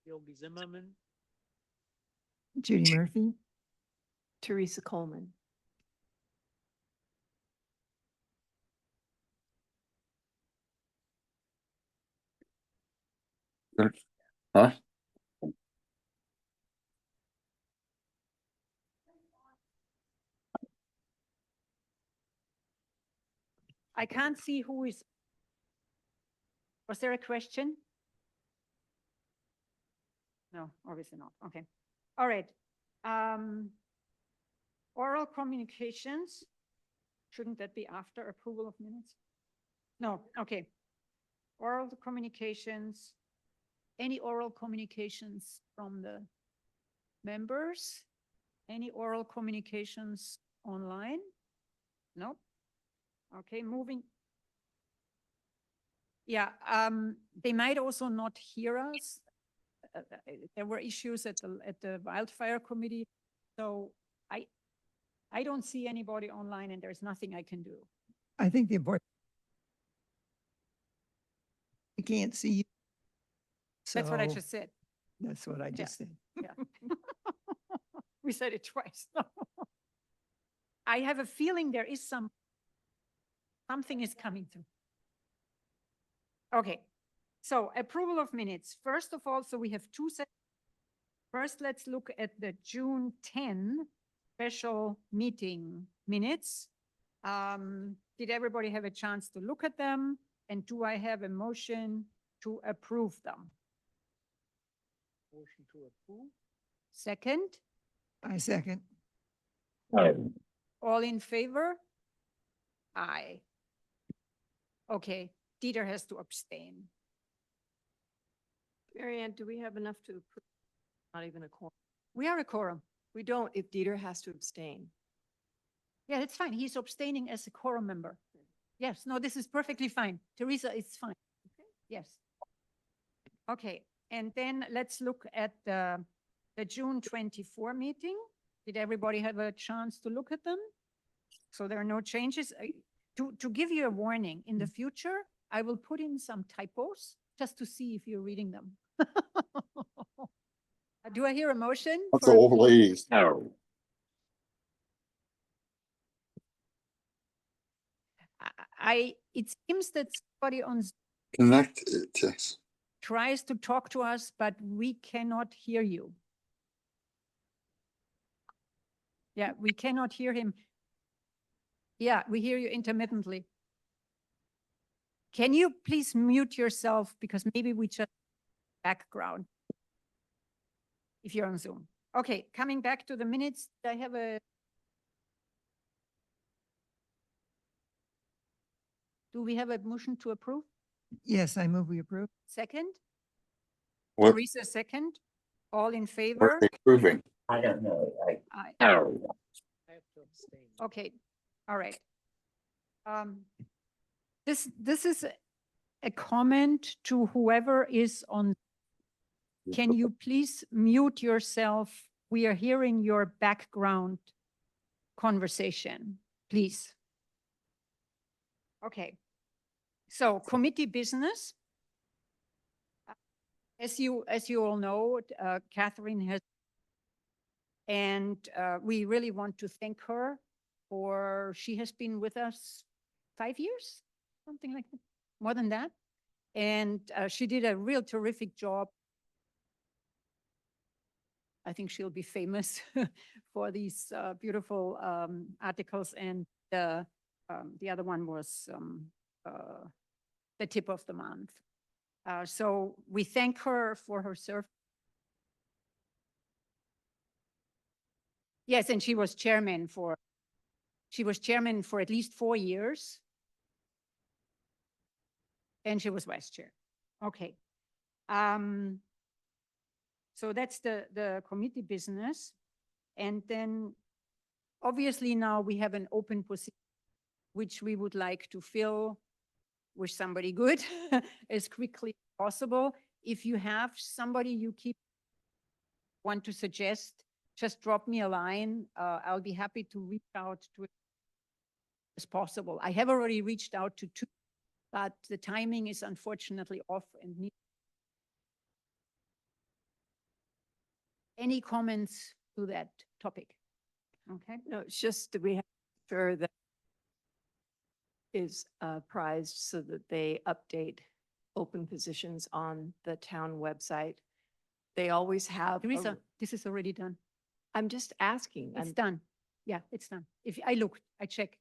Yogi Zimmerman. Judy Murphy. Teresa Coleman. Huh? I can't see who is. Was there a question? No, obviously not. Okay. All right. Oral communications. Shouldn't that be after approval of minutes? No, okay. Oral communications. Any oral communications from the members? Any oral communications online? No. Okay, moving. Yeah, they might also not hear us. There were issues at the wildfire committee, so I don't see anybody online, and there's nothing I can do. I think the important. I can't see you. That's what I So just said. That's what I just said. Yeah. We said it twice. I have a feeling there is something is coming through. Okay, so approval of minutes. First of all, so we have two sets. First, let's look at the June 10 special meeting minutes. Did everybody have a chance to look at them? And do I have a motion to approve them? Motion to approve. Second, I second. all in favor? Aye. Okay, Dieter has to abstain. Marianne, do we have enough to approve? Not even a quorum. We are a quorum. We don't if Dieter has to abstain. Yeah, that's fine. He's abstaining as a quorum member. Yes, no, this is perfectly fine. Teresa, it's fine. Yes. Okay, and then let's look at the June 24 meeting. Did everybody have a chance to look at them? So there are no changes. To give you a warning, in the future, I will put in some typos just to see if you're reading them. Do I hear a motion? That's for- overlays. It seems that somebody on Connect it, yes. tries to talk to us, but we cannot hear you. Yeah, we cannot hear him. Yeah, we hear you intermittently. Can you please mute yourself because maybe we just background if you're on Zoom. Okay, coming back to the minutes, I have a. Do we have a motion to approve? Yes, I move we approve. Second? What, Teresa, second. All in what favor? are they proving? I don't know. Aye. I have to abstain. Okay, all right. This is a comment to whoever is on. Can you please mute yourself? We are hearing your background conversation, please. Okay. So committee business. As you all know, Catherine has, and we really want to thank her for, she has been with us 5 years, something like that, more than that. And she did a real terrific job. I think she'll be famous for these beautiful articles. And the other one was the tip of the month. So we thank her for her service. Yes, and she was chairman for at least 4 years. And she was vice chair. Okay. So that's the committee business. And then obviously now we have an open position, which we would like to fill with somebody good as quickly as possible. If you have somebody you want to suggest, just drop me a line. I'll be happy to reach out to it as possible. I have already reached out to 2, but the timing is unfortunately off and Any comments to that topic? Okay, No, it's just that we have to ensure that is prized so that they update open positions on the town website. They always have. Teresa, this is already done. I'm just asking. It's I'm- done. Yeah, it's done. If I looked, I checked.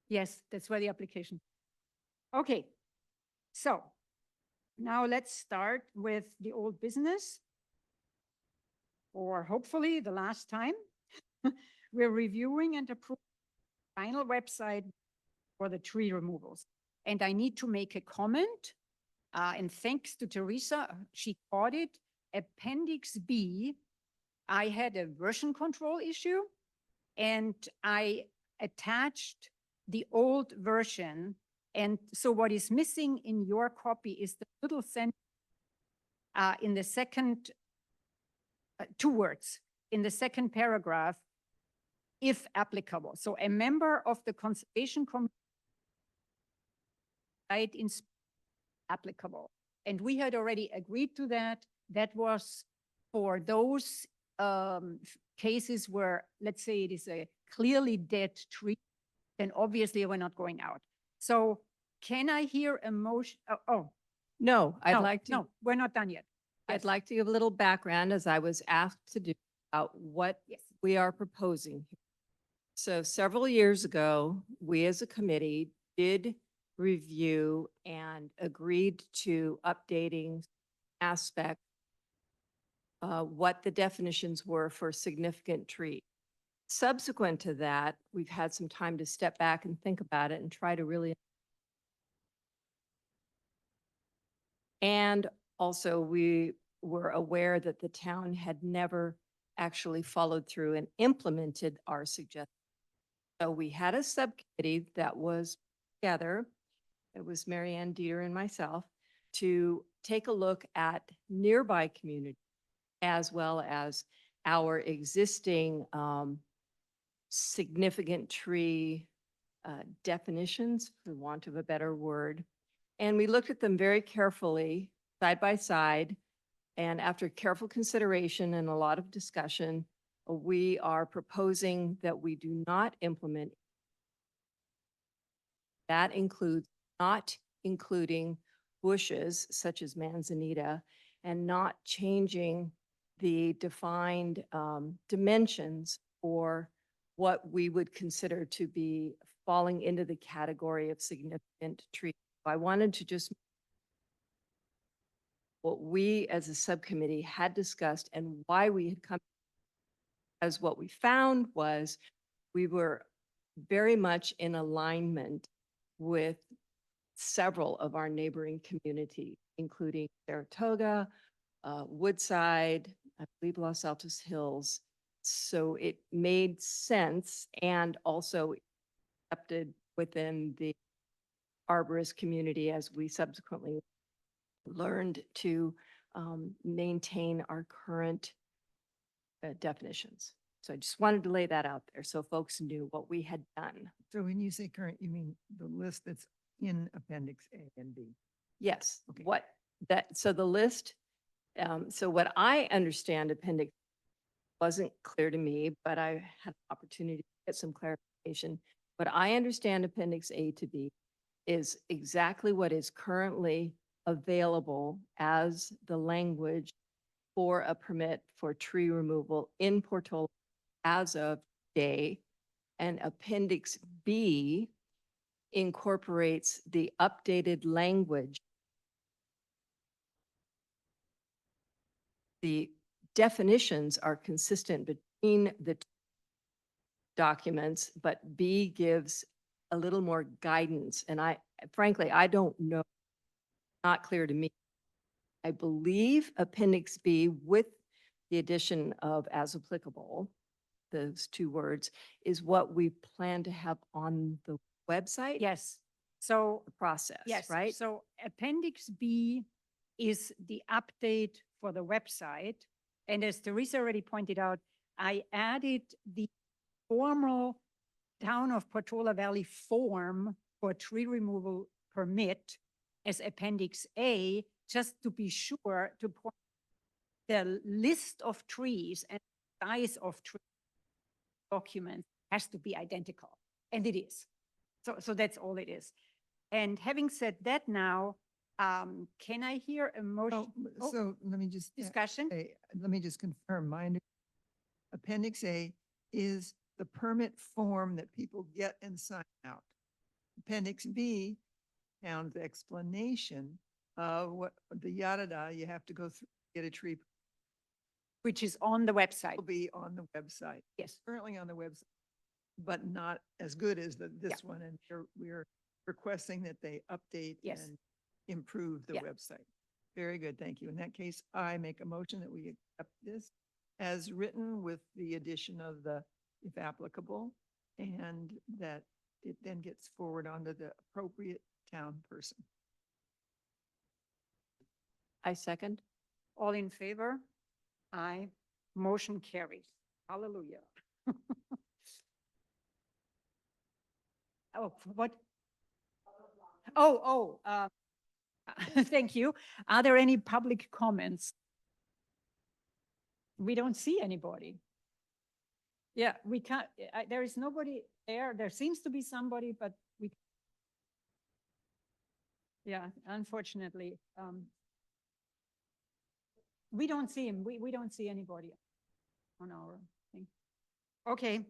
Yes, that's where the application. Okay, so now let's start with the old business. Or hopefully the last time. We're reviewing and approving final website for the tree removals. And I need to make a comment. And thanks to Teresa, she caught it. Appendix B, I had a version control issue and I attached the old version. And so what is missing in your copy is the little sentence in the second, 2 words in the second paragraph, if applicable. So a member of the Conservation Committee in applicable. And we had already agreed to that. That was for those cases where, let's say it is a clearly dead tree, then obviously we're not going out. So can I hear a motion? No, I'd no, like to. No, we're not done yet. I'd Yes. like to give a little background as I was asked to do about what Yes. we are proposing. So several years ago, we as a committee did review and agreed to updating aspect what the definitions were for significant tree. Subsequent to that, we've had some time to step back and think about it and try to really. And also, we were aware that the town had never actually followed through and implemented our suggestions. So we had a subcommittee that was together. It was Mary Ann Dieter and myself to take a look at nearby communities as well as our existing significant tree definitions, for want of a better word. And we looked at them very carefully, side by side. And after careful consideration and a lot of discussion, we are proposing that we do not implement. That includes not including bushes such as manzanita and not changing the defined dimensions for what we would consider to be falling into the category of significant trees. I wanted to just what we as a subcommittee had discussed and why we had come, as what we found was we were very much in alignment with several of our neighboring communities, including Saratoga, Woodside, I believe Los Altos Hills. So it made sense and also accepted within the arborist community as we subsequently learned to maintain our current definitions. So I just wanted to lay that out there so folks knew what we had done. So when you say current, you mean the list that's in Appendix A and B? Yes, Okay. so the list, so what I understand appendix wasn't clear to me, but I had an opportunity to get some clarification. What I understand appendix A to be is exactly what is currently available as the language for a permit for tree removal in Portola as of today. And appendix B incorporates the updated language. The definitions are consistent between the documents, but B gives a little more guidance. And frankly, I don't know, not clear to me. I believe appendix B with the addition of as applicable, those 2 words, is what we plan to have on the website. Yes. So The process, yes, right? so Appendix B is the update for the website. And as Teresa already pointed out, I added the formal Town of Portola Valley form for tree removal permit as Appendix A, just to be sure to point the list of trees and size of tree document has to be identical, and it is. So that's all it is. And having said that now, can I hear a motion? Oh, So let me just. discussion? Let me just confirm, Appendix A is the permit form that people get and sign out. Appendix B, town's explanation of what the yada, you have to go through, get a tree, Which is on the website. will be on the website, Yes, currently on the website, but not as good as this one, and we're requesting that they update Yes. and improve the Yeah. website. Very good, thank you. In that case, I make a motion that we accept this as written with the addition of the, if applicable, and that it then gets forward onto the appropriate town person. I second. all in favor? Aye. Motion carries. Hallelujah. Oh, what? Thank you. Are there any public comments? We don't see anybody. Yeah, we can't, there is nobody there. There seems to be somebody, but we. Yeah, unfortunately, we don't see him. We don't see anybody on our thing. Okay.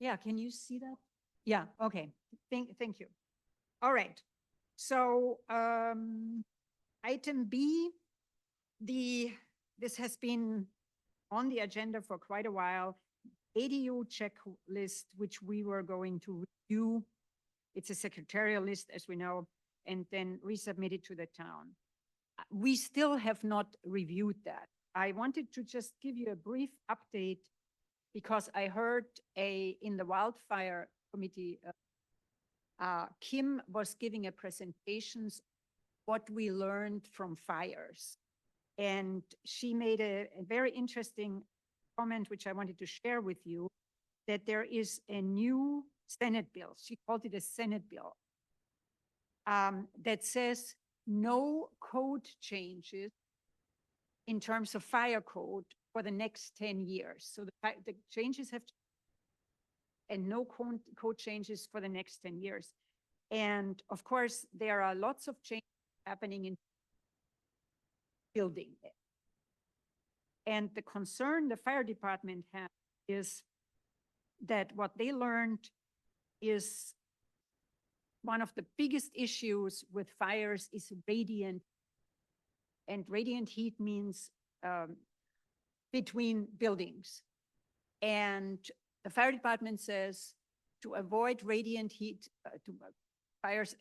Yeah, can you see that? Yeah, okay. Thank you. All right. So, item B, this has been on the agenda for quite a while. ADU checklist, which we were going to review. It's a secretarial list, as we know, and then resubmit it to the town. We still have not reviewed that. I wanted to just give you a brief update because I heard in the wildfire committee, Kim was giving a presentations what we learned from fires. And she made a very interesting comment, which I wanted to share with you, that there is a new Senate bill. She called it a Senate bill that says no code changes in terms of fire code for the next 10 years. So the changes have, and no code changes for the next 10 years. And of course, there are lots of changes happening in building it. And the concern the fire department has is that what they learned is one of the biggest issues with fires is radiant. And radiant heat means between buildings. And the fire department says to avoid radiant heat, fires,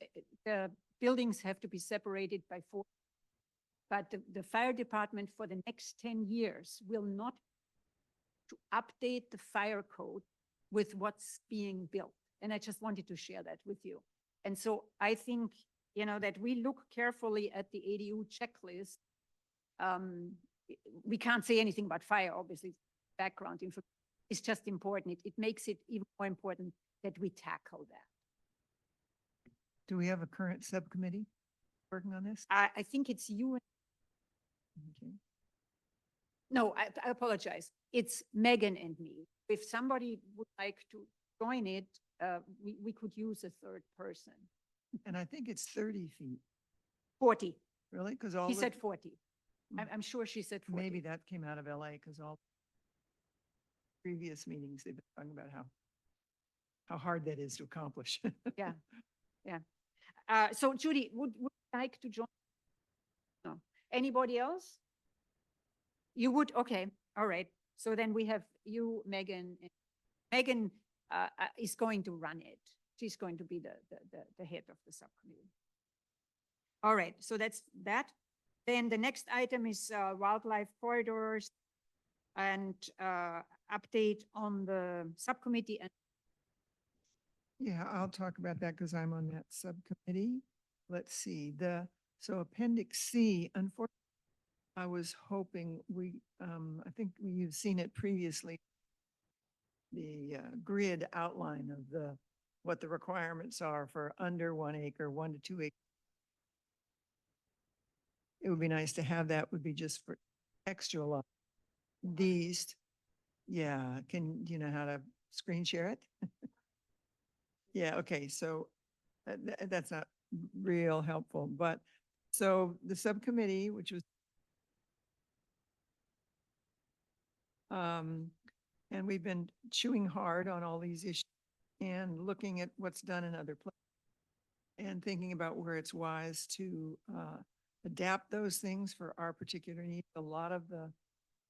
the buildings have to be separated by 4. But the fire department for the next 10 years will not to update the fire code with what's being built. And I just wanted to share that with you. And so I think, that we look carefully at the ADU checklist. We can't say anything about fire, obviously, background info is just important. It makes it even more important that we tackle that. Do we have a current subcommittee working on this? I think it's you. Okay. No, I apologize. It's Megan and me. If somebody would like to join it, we could use a third person. And I think it's 30 feet, 40. really? Because all He the- said 40. Mm. I'm sure she said 40. maybe that came out of LA because all previous meetings, they've been talking about how hard that is to accomplish. Yeah, yeah. So Judy, would you like to join? No. Anybody else? You would? Okay, all right. So then we have you, Megan. Megan is going to run it. She's going to be the head of the subcommittee. All right, so that's that. Then the next item is wildlife corridors and update on the subcommittee. And Yeah, I'll talk about that because I'm on that subcommittee. Let's see, so Appendix C, unfortunately, I was hoping I think you've seen it previously. The grid outline of what the requirements are for under 1 acre, 1 to 2 acre. it would be nice to have that would be just for extra lot. These, yeah, do you know how to screen share it? Yeah, okay, so that's not real helpful, but so the subcommittee, which was and we've been chewing hard on all these issues and looking at what's done in other places and thinking about where it's wise to adapt those things for our particular needs. A lot of the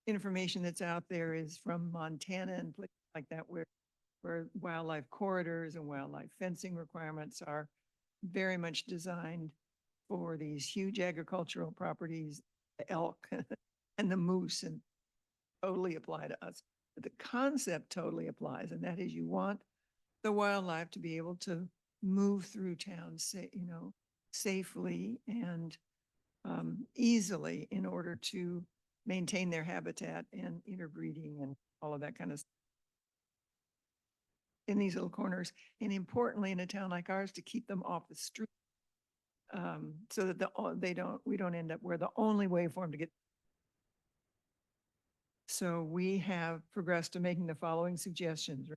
information that's out there is from Montana and places like that where wildlife corridors and wildlife fencing requirements are very much designed for these huge agricultural properties, the elk and the moose, and totally apply to us. But the concept totally applies, and that is you want the wildlife to be able to move through town, safely and easily in order to maintain their habitat and interbreeding and all of that kind of stuff in these little corners. And importantly, in a town like ours, to keep them off the street. So that we don't end up where the only way for them to get. So we have progressed to making the following suggestions.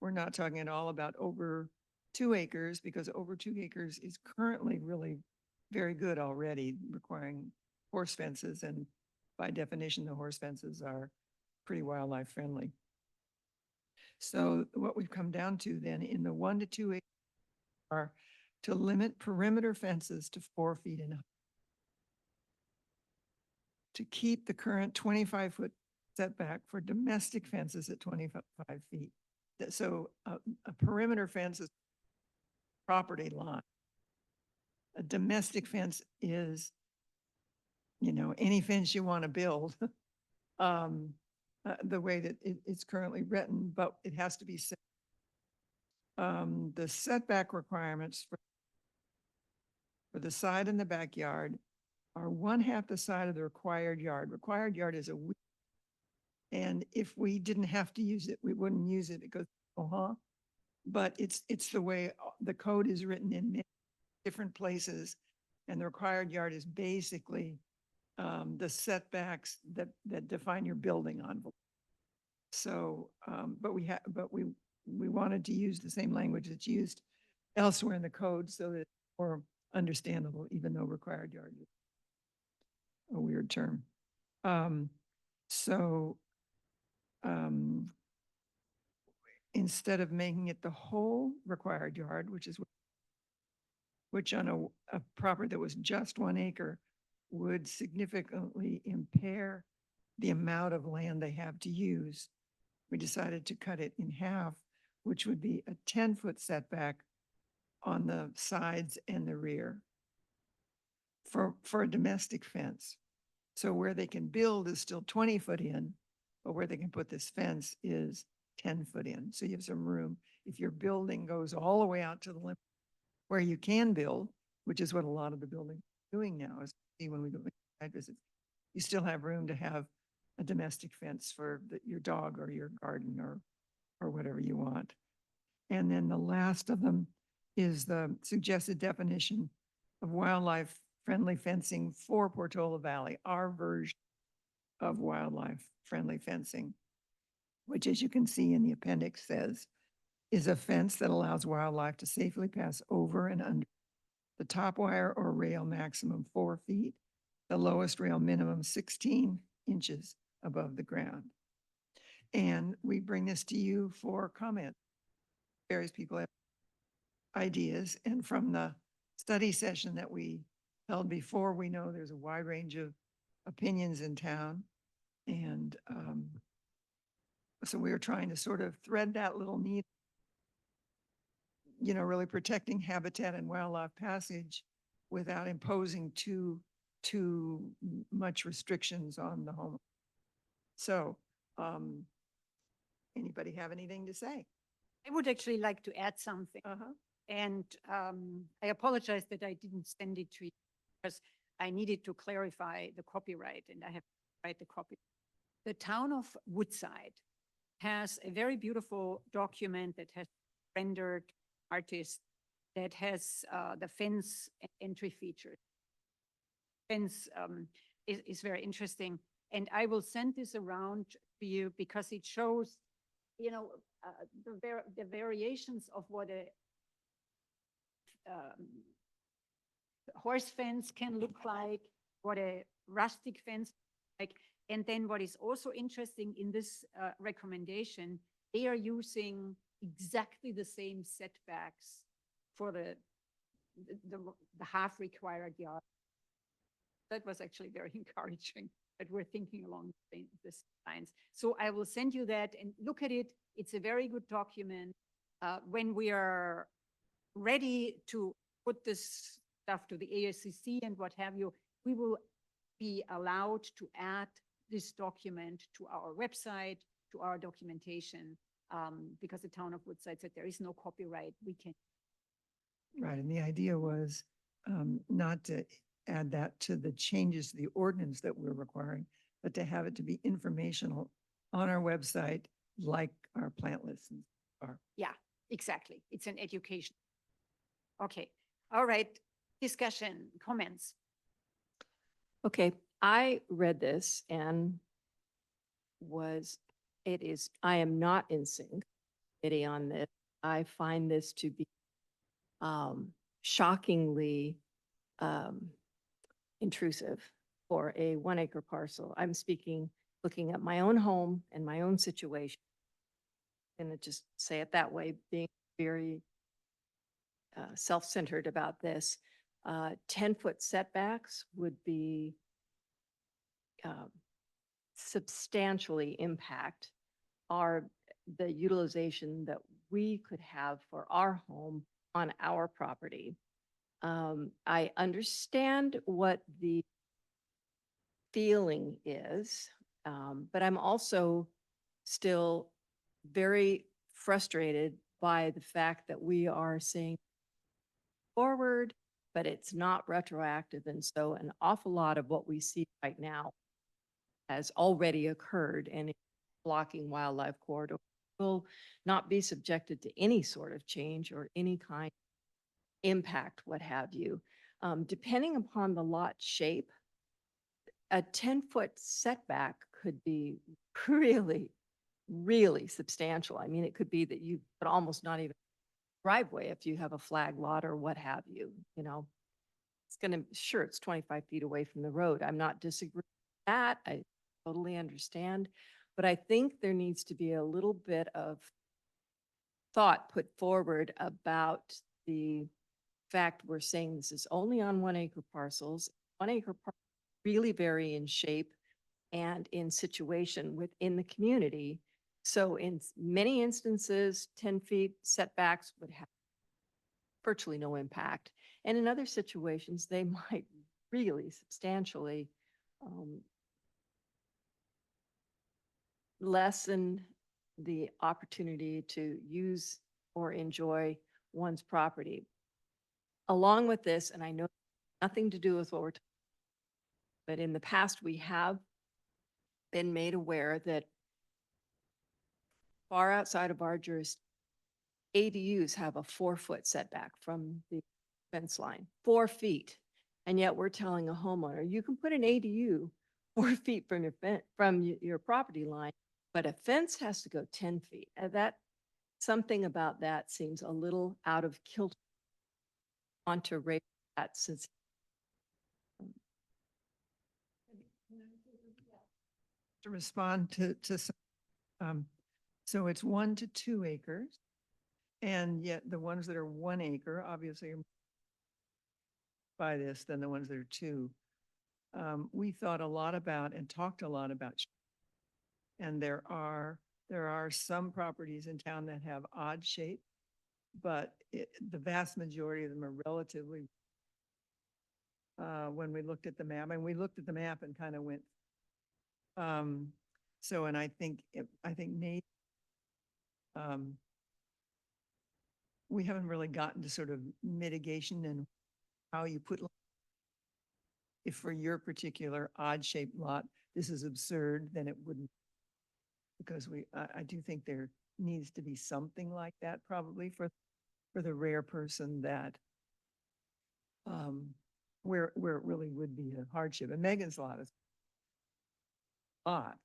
We're not talking at all about over 2 acres, because over 2 acres is currently really very good already, requiring horse fences. And by definition, the horse fences are pretty wildlife friendly. So what we've come down to then in the 1 to 2 acres are to limit perimeter fences to 4 feet in height. To keep the current 25-foot setback for domestic fences at 25 feet. So a perimeter fence is property line. A domestic fence is, any fence you want to build, the way that it's currently written, but it has to be set. The setback requirements for the side and the backyard are 1/2 the side of the required yard. Required yard is and if we didn't have to use it, we wouldn't use it because, but it's the way the code is written in many different places. And the required yard is basically the setbacks that define your building envelope. So, but we wanted to use the same language that's used elsewhere in the code so that it's more understandable, even though required yard is a weird term. Instead of making it the whole required yard, which on a property that was just 1 acre would significantly impair the amount of land they have to use, we decided to cut it in half, which would be a 10-foot setback on the sides and the rear for a domestic fence. So where they can build is still 20 foot in, but where they can put this fence is 10 foot in. So you have some room. If your building goes all the way out to the limit where you can build, which is what a lot of the building is doing now, is when we go site visits, you still have room to have a domestic fence for your dog or your garden or whatever you want. And then the last of them is the suggested definition of wildlife friendly fencing for Portola Valley, our version of wildlife friendly fencing, which, as you can see in the appendix, says is a fence that allows wildlife to safely pass over and under the top wire or rail maximum 4 feet, the lowest rail minimum 16 inches above the ground. And we bring this to you for comment. Various people have ideas, and from the study session that we held before, we know there's a wide range of opinions in town. And so we are trying to sort of thread that little needle, really protecting habitat and wildlife passage without imposing too much restrictions on the home. So anybody have anything to say? I would actually like to add something. And I apologize that I didn't send it to you because I needed to clarify the copyright and I have to write the copy. The town of Woodside has a very beautiful document that has rendered artists that has the fence entry feature. Fence is very interesting. And I will send this around to you because it shows, you know, the variations of what a horse fence can look like, what a rustic fence like. And then what is also interesting in this recommendation, they are using exactly the same setbacks for the half required yard. That was actually very encouraging that we're thinking along this lines. So I will send you that and look at it. It's a very good document. When we are ready to put this stuff to the ASCC and what have you, we will be allowed to add this document to our website, to our documentation, because the town of Woodside said there is no copyright. We can. Right, and the idea was not to add that to the changes to the ordinance that we're requiring, but to have it to be informational on our website, like our plant lists are. Yeah, exactly. It's an education. Okay, all right. Discussion, comments. Okay, I read this and I am not in sync on this. I find this to be shockingly intrusive for a 1 acre parcel. I'm looking at my own home and my own situation. And just say it that way, being very self-centered about this. 10-foot setbacks would be substantially impact the utilization that we could have for our home on our property. I understand what the feeling is, but I'm also still very frustrated by the fact that we are saying forward, but it's not retroactive. And so an awful lot of what we see right now has already occurred and blocking wildlife corridor will not be subjected to any sort of change or any kind of impact, what have you. Depending upon the lot shape, a 10-foot setback could be really, really substantial. I mean, it could be that you could almost not even driveway if you have a flag lot or what have you, you know. Sure, it's 25 feet away from the road. I'm not disagreeing with that. I totally understand. But I think there needs to be a little bit of thought put forward about the fact we're saying this is only on 1 acre parcels. 1 acre parcels really vary in shape and in situation within the community. So in many instances, 10 feet setbacks would have virtually no impact. And in other situations, they might really substantially lessen the opportunity to use or enjoy one's property. Along with this, and I know nothing to do with what we're talking about, but in the past, we have been made aware that far outside of our jurisdiction, ADUs have a 4-foot setback from the fence line, 4 feet. And yet we're telling a homeowner, you can put an ADU 4 feet from your property line, but a fence has to go 10 feet. Something about that seems a little out of kilter. I want to raise that since. To respond so it's 1 to 2 acres. And yet the ones that are 1 acre obviously are by this than the ones that are 2. We thought a lot about and talked a lot about, and there are some properties in town that have odd shape, but the vast majority of them are relatively, when we looked at the map, and we looked at the map and kind of went, so, and I think Nate, we haven't really gotten to sort of mitigation and how you put, if for your particular odd shaped lot, this is absurd, then it wouldn't, because I do think there needs to be something like that probably for for the rare person that where it really would be a hardship. And Megan's lot is a lot.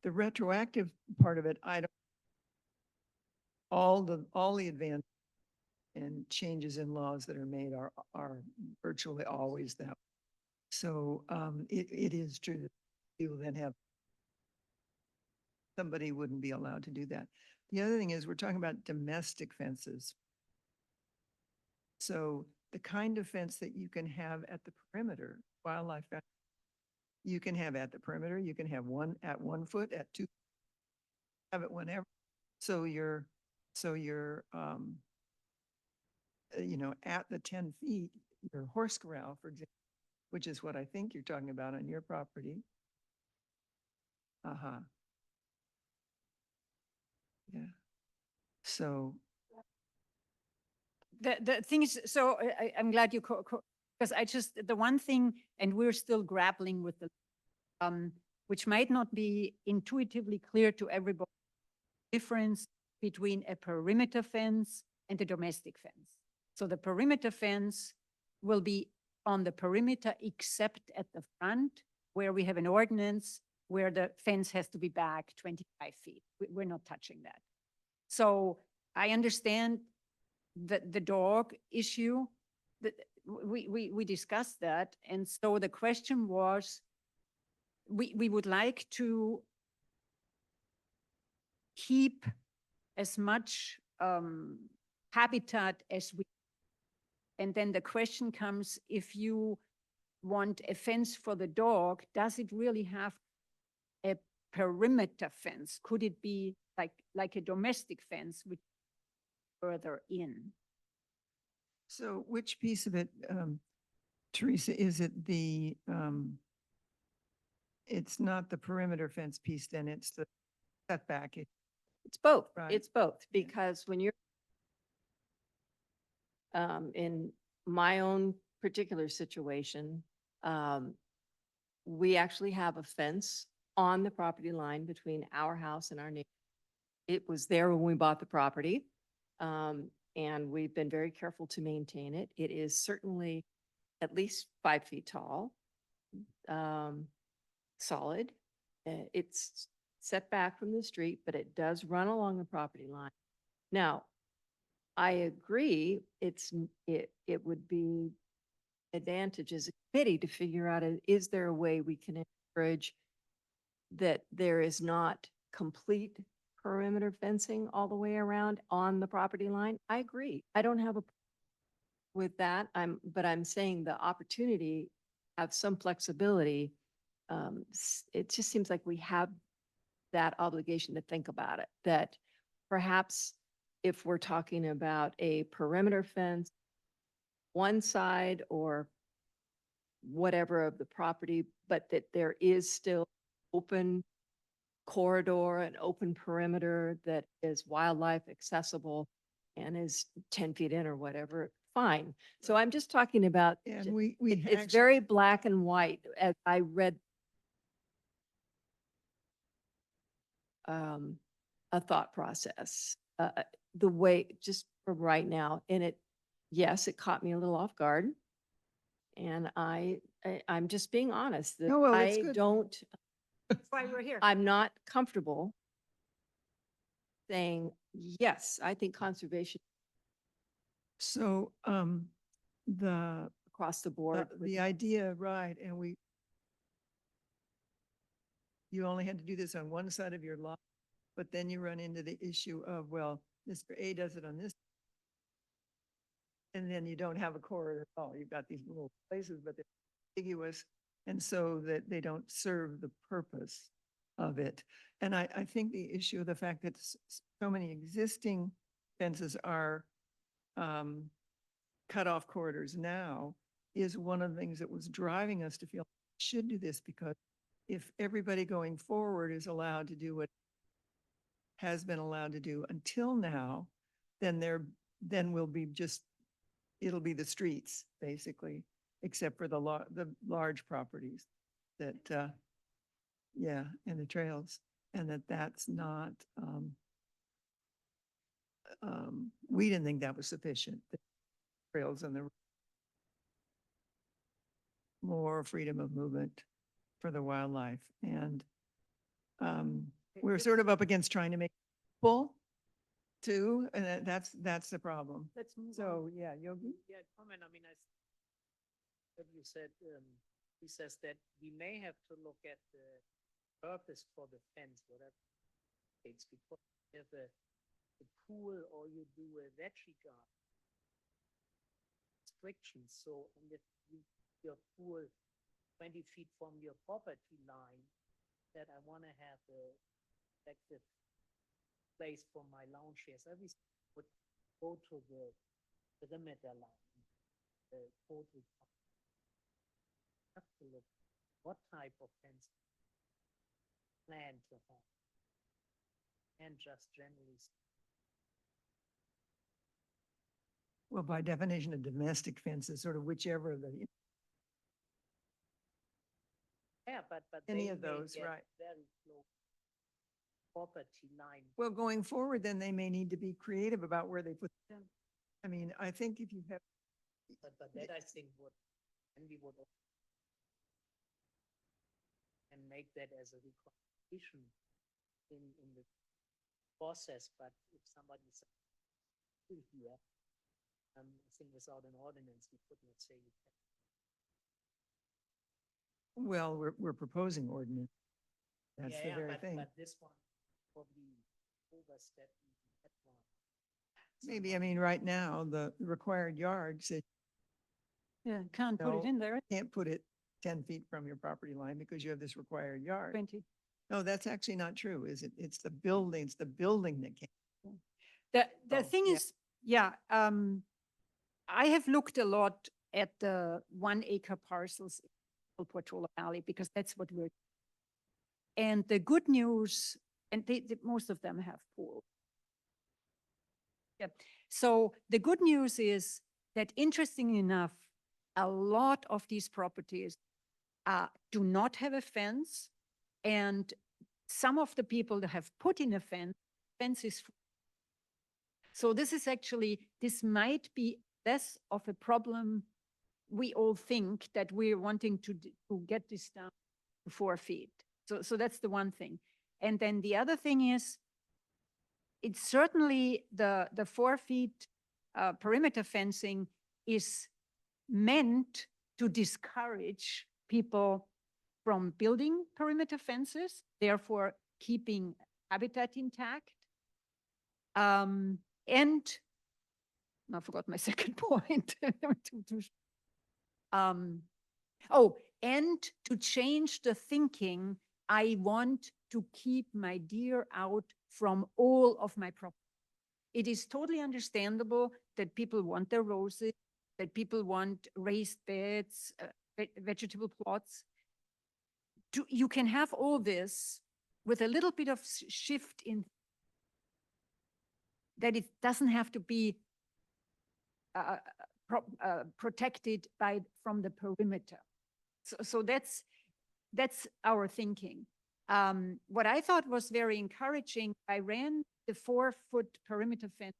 The retroactive part of it, I don't, all the advance and changes in laws that are made are virtually always that. So it is true that you will then have somebody wouldn't be allowed to do that. The other thing is we're talking about domestic fences. So the kind of fence that you can have at the perimeter, wildlife fence, you can have at the perimeter, you can have one at 1 foot, at 2, have it whenever. So you're, at the 10 feet, your horse corral, for example, which is what I think you're talking about on your property. Uh-huh. Yeah. So, The thing is, so I'm glad you, because the one thing, and we're still grappling with which might not be intuitively clear to everybody, difference between a perimeter fence and a domestic fence. So the perimeter fence will be on the perimeter except at the front, where we have an ordinance where the fence has to be back 25 feet. We're not touching that. So I understand the dog issue, that we discussed that. And so the question was, we would like to keep as much habitat as we, and then the question comes, if you want a fence for the dog, does it really have a perimeter fence? Could it be like a domestic fence which further in? so which piece of it, Teresa, is it it's not the perimeter fence piece, then it's the setback. It's both. Right. It's both, because when you're in my own particular situation, we actually have a fence on the property line between our house and our neighbor. It was there when we bought the property, and we've been very careful to maintain it. It is certainly at least 5 feet tall, solid. It's set back from the street, but it does run along the property line. Now, I agree, it would be advantage as a committee to figure out, is there a way we can encourage that there is not complete perimeter fencing all the way around on the property line? I agree. I don't have a with that. But I'm saying the opportunity, have some flexibility. It just seems like we have that obligation to think about it, that perhaps if we're talking about a perimeter fence, one side or whatever of the property, but that there is still open corridor and open perimeter that is wildlife accessible and is 10 feet in or whatever, fine. So I'm just talking about, And it's actually- very black and white as I read a thought process, the way, just for right now. And yes, it caught me a little off guard. And I'm just being honest that No, well, it's I good. don't, That's why we're here. I'm not comfortable saying, yes, I think conservation So, the, across the board. would the idea, right, and you only had to do this on one side of your lot, but then you run into the issue of, well, Mr. A does it on this. And then you don't have a corridor at all. You've got these little places, but they're ambiguous. And so that they don't serve the purpose of it. And I think the issue of the fact that so many existing fences are cut off corridors now is one of the things that was driving us to feel we should do this, because if everybody going forward is allowed to do what has been allowed to do until now, then we'll be it'll be the streets basically, except for the large properties that, and the trails, and that's not, we didn't think that was sufficient. The trails and the more freedom of movement for the wildlife. And we're sort of up against trying to make full too, and that's the problem. Let's move on. So, yeah, Yogi? Yeah, comment, I mean, what you said, he says that we may have to look at the purpose for the fence, whatever. It's because if a pool or you do a veggie garden. Restrictions, so, and if your pool 20 feet from your property line, that I want to have a effective place for my lawn chairs, everything would go to the perimeter line, the total. Have to look what type of fence plan to have, and just generally. Well, by definition, a domestic fence is sort of whichever the, Yeah, but Any they of may those, get right. very close property line. well, going forward, then they may need to be creative about where they put them. I mean, I think if you have, But that I think would, and we would. And make that as a requisition in the process, but if somebody says, here, I think without an ordinance, we could not say. You can. well, we're proposing ordinance. That's the Yeah, very but- thing. But this one probably overstepped that one. Maybe, I mean, right now, the required yard says Yeah, can't put it No. in there, you can't put it 10 feet from your property line because you have this required yard. 20. No, that's actually not true, is it? It's the building that can't. The Oh, thing yeah. is, yeah, I have looked a lot at the 1 acre parcels in Portola Valley because that's what we're. And the good news, and most of them have pools. Yeah, so the good news is that interestingly enough, a lot of these properties do not have a fence. And some of the people that have put in a fence is. So this is actually, this might be less of a problem. We all think that we're wanting to get this down to 4 feet. So that's the one thing. And then the other thing is, it's certainly the 4 feet perimeter fencing is meant to discourage people from building perimeter fences, therefore keeping habitat intact. And I forgot my second point. And to change the thinking, I want to keep my deer out from all of my property. It is totally understandable that people want their roses, that people want raised beds, vegetable plots. You can have all this with a little bit of shift in that it doesn't have to be protected from the perimeter. So that's our thinking. What I thought was very encouraging, I ran the 4 foot perimeter fence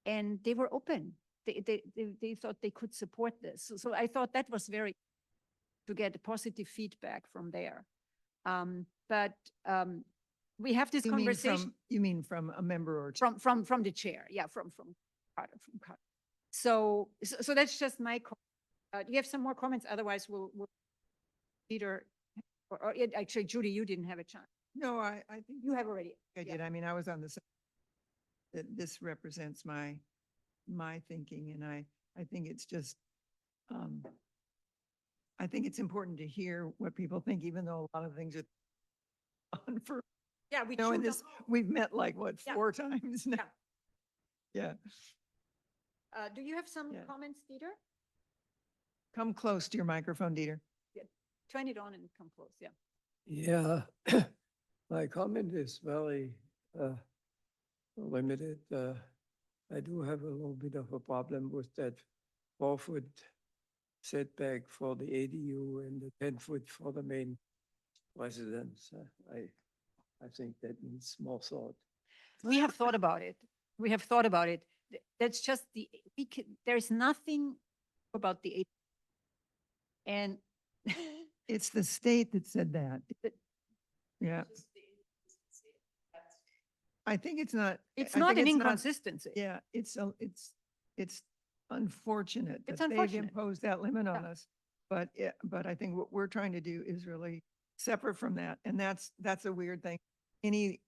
and they were open. They thought they could support this. So I thought that was very, to get positive feedback from there. But we have this conversation. You mean from a member or two? From the chair, yeah, from Carter. So that's just my, do you have some more comments? Otherwise we'll Peter, or actually Judy, you didn't have a chance. No, I think You have already. I yeah. did. I mean, I was on the side that this represents my thinking, and I think it's just, I think it's important to hear what people think, even though a lot of things are on for, Yeah, we you know, in chewed this, them we've met like, what, Yeah. 4 times now? Yeah, do you have some Yeah. comments, Dieter? come close to your microphone, Dieter. Turn it on and come close, yeah. Yeah, my comment is very limited. I do have a little bit of a problem with that 4 foot setback for the ADU and the 10 foot for the main residence. I think that needs more thought. We have thought about it. We have thought about it. That's just there's nothing about the 8. And It's the state that said that. The- Yeah. I think it's not. it's I not think an it's not- inconsistency. Yeah, it's unfortunate It's that they've unfortunate. imposed that limit on Yeah. us. But I think what we're trying to do is really separate from that. And that's a weird thing. Any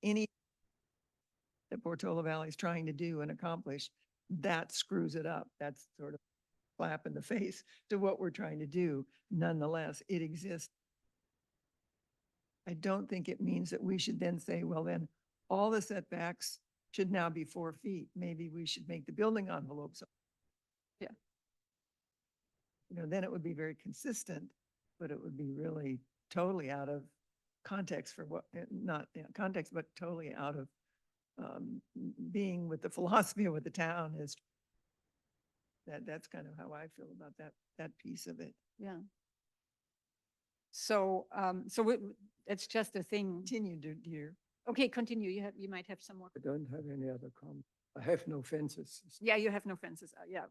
that Portola Valley is trying to do and accomplish, that screws it up. That's sort of slap in the face to what we're trying to do. Nonetheless, it exists. I don't think it means that we should then say, well, then all the setbacks should now be 4 feet. Maybe we should make the building envelopes. Yeah. Then it would be very consistent, but it would be really totally out of context for what, not context, but totally out of being with the philosophy of what the town is. That's kind of how I feel about that piece of it. Yeah. So, it's just a thing. Continue, dear. Okay, continue. You might have some more. I don't have any other comment. I have no fences. Yeah, you have no fences. Yeah.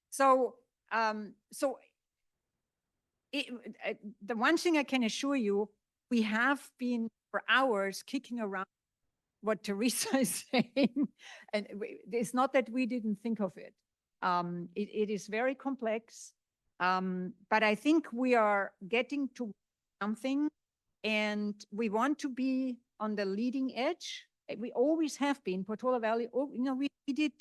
So, the one thing I can assure you, we have been for hours kicking around what Teresa is saying. And it's not that we didn't think of it. It is very complex. But I think we are getting to something, and we want to be on the leading edge. We always have been. Portola Valley, we did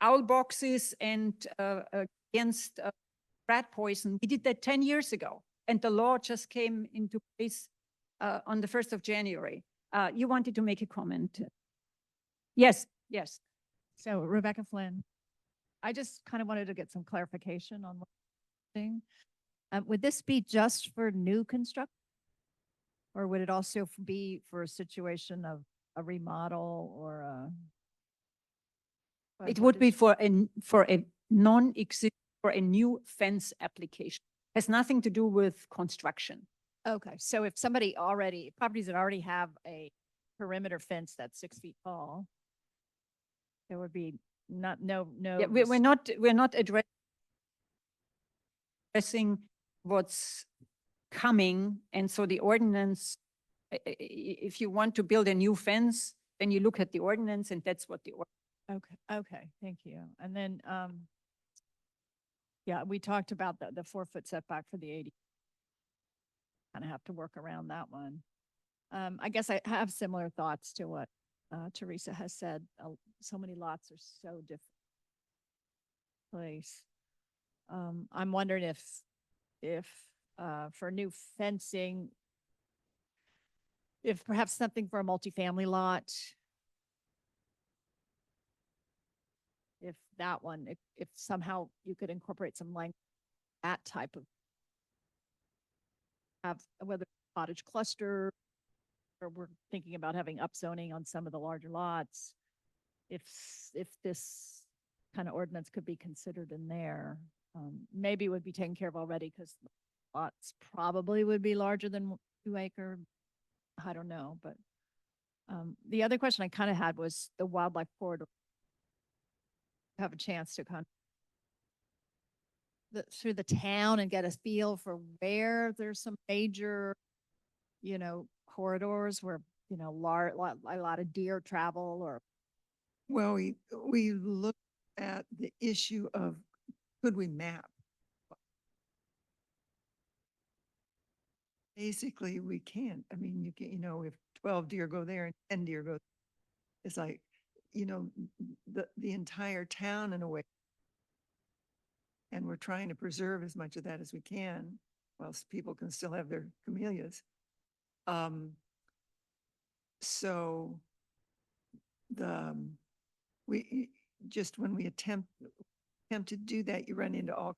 owl boxes and against rat poison. We did that 10 years ago, and the law just came into place on the 1st of January. You wanted to make a comment? Yes, yes. So Rebecca Flynn, I just kind of wanted to get some clarification on one thing. Would this be just for new construction? Or would it also be for a situation of a remodel or a? It would be for a non-exist, for a new fence application. Has nothing to do with construction. Okay, so if somebody already, properties that already have a perimeter fence that's 6 feet tall, there would be no. Yeah, we're not addressing what's coming. And so the ordinance, if you want to build a new fence, then you look at the ordinance, and that's what the Okay, thank you. And then, yeah, we talked about the 4-foot setback for the 80. Kind of have to work around that one. I guess I have similar thoughts to what Teresa has said. So many lots are so different place. I'm wondering if for new fencing, if perhaps something for a multifamily lot, if that one, if somehow you could incorporate some language, that type of have, whether cottage cluster, or we're thinking about having upzoning on some of the larger lots. If this kind of ordinance could be considered in there, maybe it would be taken care of already because lots probably would be larger than 2 acre. I don't know, but the other question I kind of had was the wildlife corridor. Have a chance to kind of through the town and get a feel for where there's some major, corridors where, a lot of deer travel or. Well, we looked at the issue of, could we map? Basically, we can't. I mean, you can, if 12 deer go there and 10 deer go, it's like, the entire town in a way. And we're trying to preserve as much of that as we can, whilst people can still have their camellias. So when we attempt to do that, you run into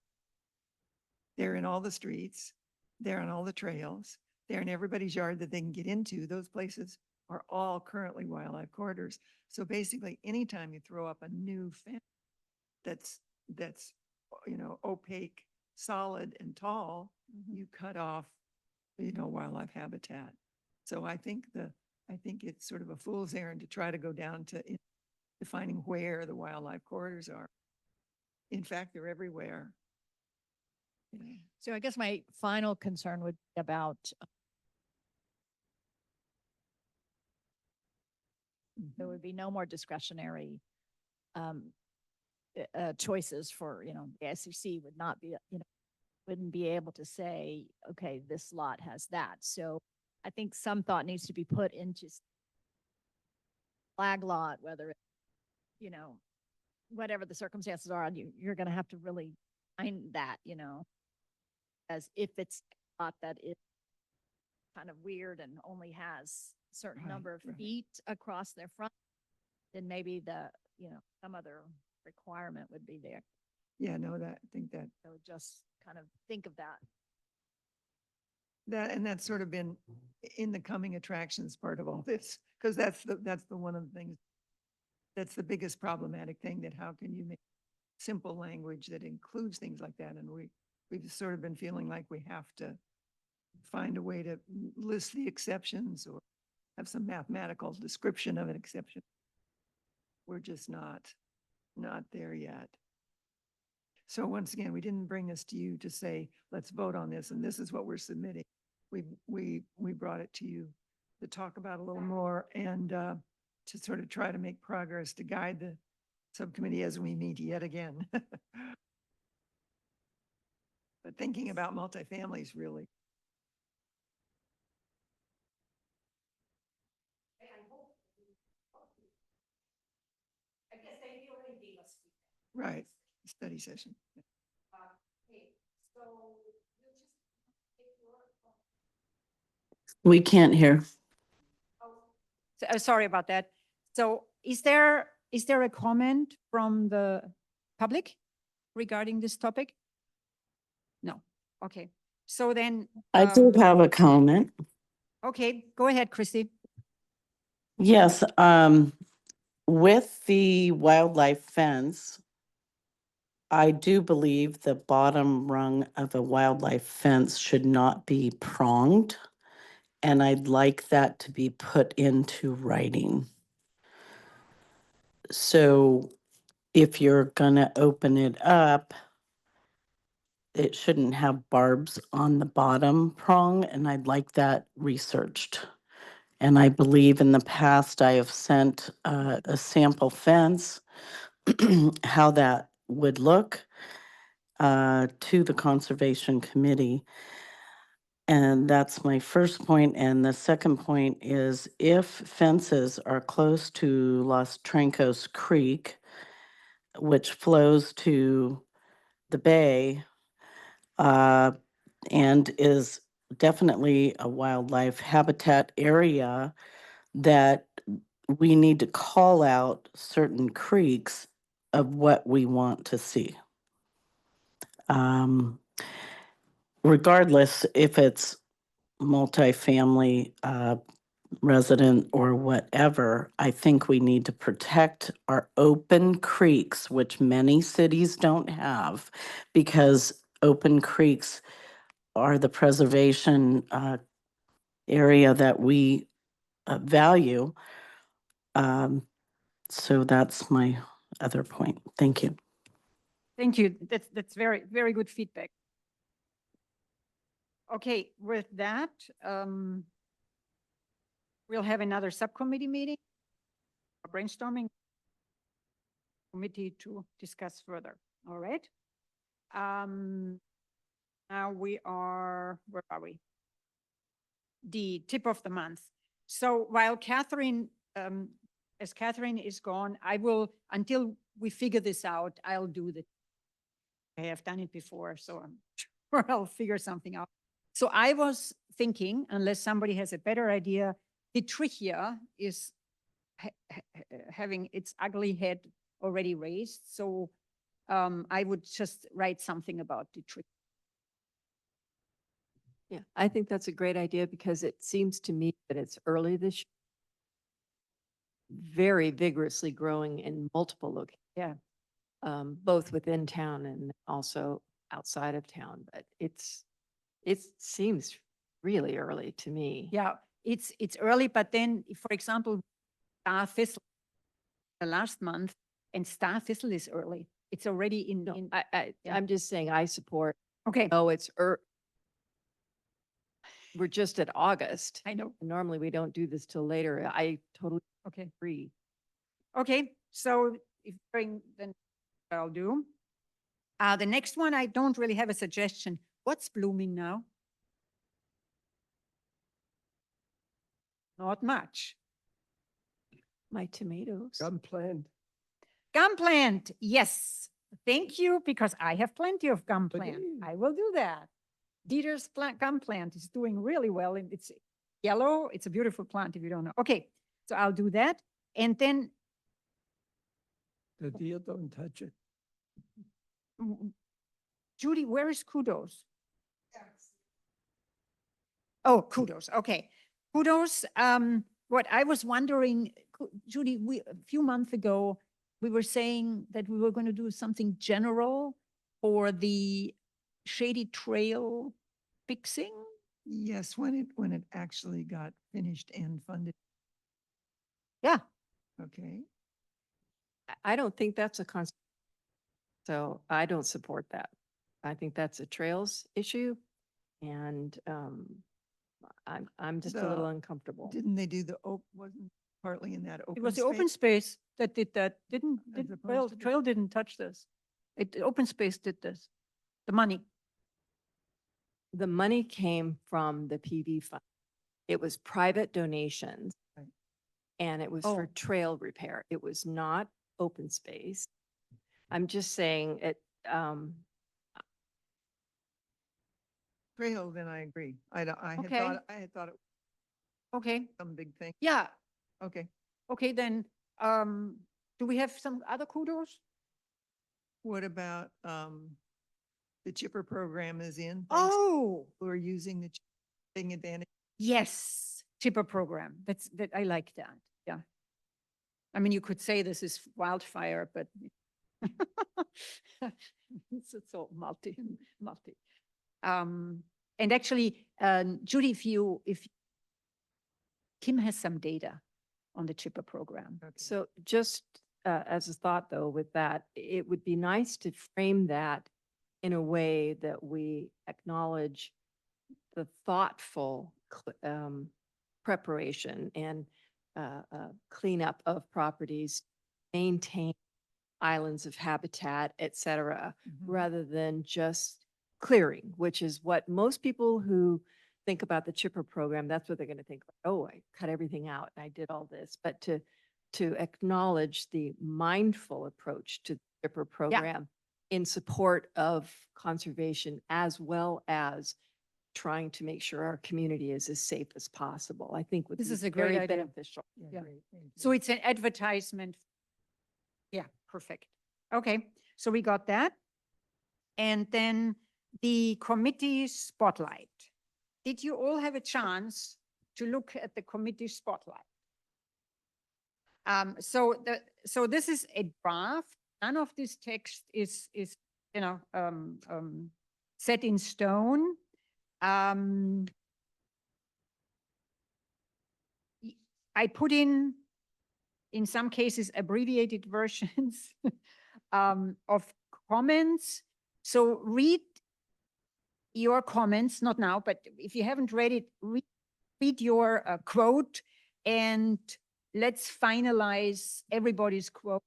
they're in all the streets, they're on all the trails, they're in everybody's yard that they can get into. Those places are all currently wildlife corridors. So basically, anytime you throw up a new fence that's opaque, solid and tall, you cut off, wildlife habitat. So I think I think it's sort of a fool's errand to try to go down to defining where the wildlife corridors are. In fact, they're everywhere. Yeah. So I guess my final concern would be about there would be no more discretionary choices for, the SEC would not be, wouldn't be able to say, okay, this lot has that. So I think some thought needs to be put into flag lot, whether, whatever the circumstances are, you're going to have to really find that, as if it's a lot that is kind of weird and only has a certain Right, number of right. feet across their front, then maybe some other requirement would be there. Yeah, no, I think that, So just kind of think of that. and that's sort of been in the coming attractions part of all this, because that's the one of the things, that's the biggest problematic thing, that how can you make simple language that includes things like that? And we've sort of been feeling like we have to find a way to list the exceptions or have some mathematical description of an exception. We're just not there yet. So once again, we didn't bring this to you to say, let's vote on this, and this is what we're submitting. We brought it to you to talk about a little more and to sort of try to make progress to guide the subcommittee as we meet yet again. But thinking about multifamilies really. Right, study session. We can't hear. Sorry about that. So is there a comment from the public regarding this topic? No. Okay. So then. I do have a comment. Okay, go ahead, Christy. Yes, with the wildlife fence, I do believe the bottom rung of a wildlife fence should not be pronged. And I'd like that to be put into writing. So if you're gonna open it up, it shouldn't have barbs on the bottom prong, and I'd like that researched. And I believe in the past I have sent a sample fence, how that would look to the Conservation Committee. And that's my first point. And the second point is if fences are close to Los Trancos Creek, which flows to the bay, and is definitely a wildlife habitat area, that we need to call out certain creeks of what we want to see. Regardless if it's multifamily resident or whatever, I think we need to protect our open creeks, which many cities don't have, because open creeks are the preservation area that we value. So that's my other point. Thank you. Thank you. That's very, very good feedback. Okay, with that, we'll have another subcommittee meeting, a brainstorming committee to discuss further. All right. Now where are we? The tip of the month. So while Catherine, as Catherine is gone, I will, until we figure this out, I'll do the, I have done it before, so I'm sure I'll figure something out. So I was thinking, unless somebody has a better idea, the trichia is having its ugly head already raised. So I would just write something about the trichia. Yeah, I think that's a great idea because it seems to me that it's early this year. Very vigorously growing in multiple locations. Yeah. Both within town and also outside of town, but it seems really early to me. Yeah, it's early, but then, if, for example, Star Thistle, the last month, and Star Thistle is early. It's already in, No, in, yeah. I'm just saying I support, okay, oh, we're just at August. I know, Normally, we don't do this till later. I totally okay. agree. Okay, so if during, then I'll do. The next one, I don't really have a suggestion. What's blooming now? Not much. My tomatoes. Gum plant. Gum plant, yes. Thank you, because I have plenty of gum But plant. yeah. I will do that. Dieter's plant, gum plant is doing really well, and it's yellow. It's a beautiful plant if you don't know. Okay, so I'll do that. And then The deer don't touch it. Judy, where is Kudos? Oh, Kudos, okay. Kudos, what I was wondering, Judy, a few months ago, we were saying that we were going to do something general for the Shady Trail fixing. Yes, when it actually got finished and funded. Yeah. Okay, I don't think that's a so I don't support that. I think that's a trails issue. And I'm just a little The- uncomfortable. didn't they do wasn't partly in that open? It was the open space that did that, didn't, As Trail, opposed to- Trail didn't touch this. The open space did this, the money. The money came from the PV fund. It was private donations. Right. And it was Oh. for trail repair. It was not open space. I'm just saying it, Trail, then I agree. I had Okay. thought it was Okay, some big thing. yeah, Okay, okay, then, do we have some other Kudos? what about, the chipper program is in? Thanks. Oh, Who are using taking advantage? yes, chipper program. That, I like that, yeah. I mean, you could say this is wildfire, but it's all multi. And actually, Judy, if Kim has some data on the chipper program. Okay. so just as a thought though, with that, it would be nice to frame that in a way that we acknowledge the thoughtful preparation and cleanup of properties, maintain islands of habitat, et cetera, Mhm. rather than just clearing, which is what most people who think about the chipper program, that's what they're going to think, like, oh, I cut everything out and I did all this. But to acknowledge the mindful approach to the chipper program in support of conservation, as well as trying to make sure our community is as safe as possible, I think would This be is a great very idea. beneficial. Yeah. Great, thank you. So it's an advertisement. Yeah, perfect. Okay, so we got that. And then the committee spotlight. Did you all have a chance to look at the committee spotlight? So this is a draft. None of this text is, set in stone. I put in some cases, abbreviated versions of comments. So read your comments, not now, but if you haven't read it, read your quote, and let's finalize everybody's quote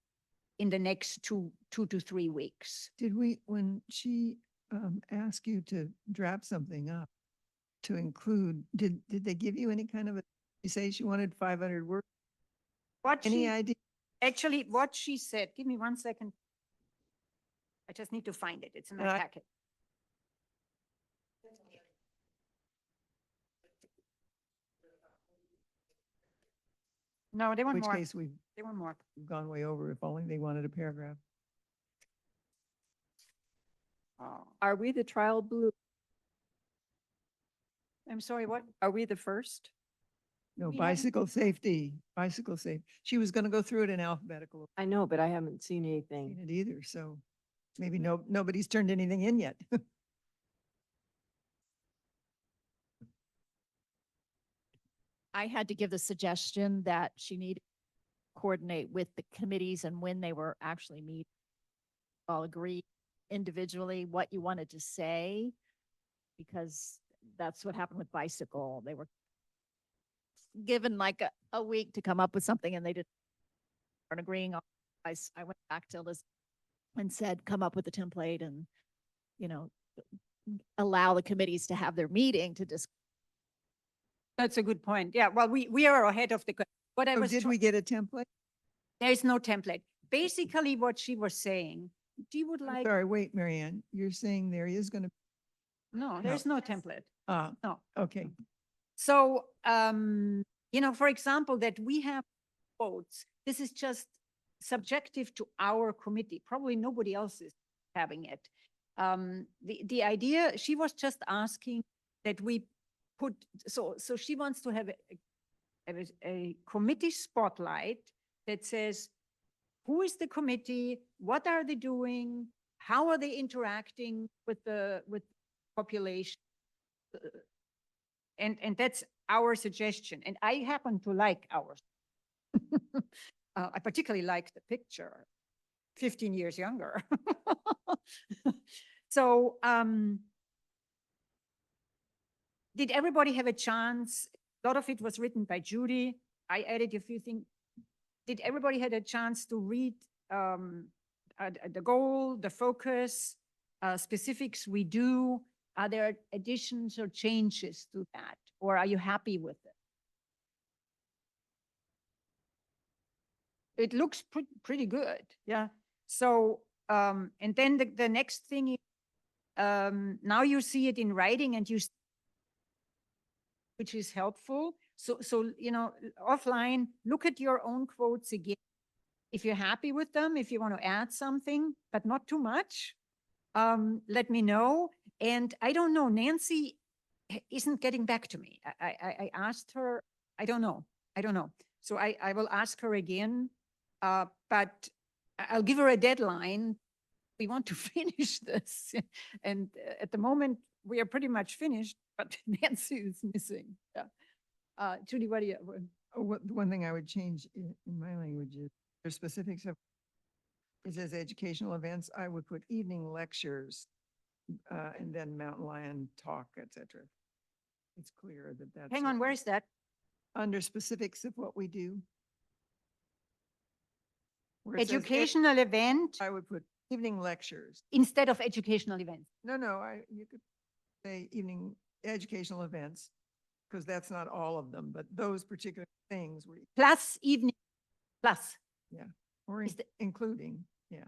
in the next two to 3 weeks. Did we, when she asked you to draft something up to include, did they give you any kind of you say she wanted 500 words? Any idea? Actually, what she said, give me 1 second. I just need to find it. It's in my I- packet. No, they In want which more. case we've They want more. gone way over if only they wanted a paragraph. Oh, Are we the trial blue? I'm sorry, what? Are we the first? No, We haven't- bicycle safety. She was gonna go through it in alphabetical. I know, but I haven't seen Seen anything. it either, so maybe nobody's turned anything in yet. I had to give the suggestion that she needed to coordinate with the committees and when they were actually meeting. All agree individually what you wanted to say, because that's what happened with bicycle. They were given like a week to come up with something and they weren't agreeing on. I went back to Liz and said, come up with a template and, you know, allow the committees to have their meeting to discuss. That's a good point. Yeah, well, we are ahead of the, what I So was. did we get a template? There is no template. Basically, what she was saying, she would like, Sorry, wait, Marianne, you're saying there is going to, no, there's no template. No. okay. So, you know, for example, that we have votes, this is just subjective to our committee. Probably nobody else is having it. The idea, she was just asking that we put, so she wants to have a committee spotlight that says, who is the committee? What are they doing? How are they interacting with population? And that's our suggestion. And I happen to like ours. I particularly like the picture, 15 years younger. So, did everybody have a chance? A lot of it was written by Judy. I added a few things. Did everybody had a chance to read the goal, the focus, specifics we do? Are there additions or changes to that? Or are you happy with it? It looks pretty good, yeah. So, and then the next thing is, now you see it in writing and which is helpful. So, you know, offline, look at your own quotes again. If you're happy with them, if you want to add something, but not too much, let me know. And I don't know, Nancy isn't getting back to me. I asked her, I don't know. So I will ask her again, but I'll give her a deadline. We want to finish this. And at the moment, we are pretty much finished, but Nancy is missing. Yeah. Judy, what do you? One thing I would change in my language is there's specifics of, it says educational events, I would put evening lectures, and then Mountain Lion talk, etc. It's clear that that's. Hang on, where is that? Under specifics of what we do. Where it says Educational event I would put evening lectures. instead of educational event. No, you could say evening educational events, because that's not all of them, but those particular things were, Plus evening, plus. or Is the- including, yeah.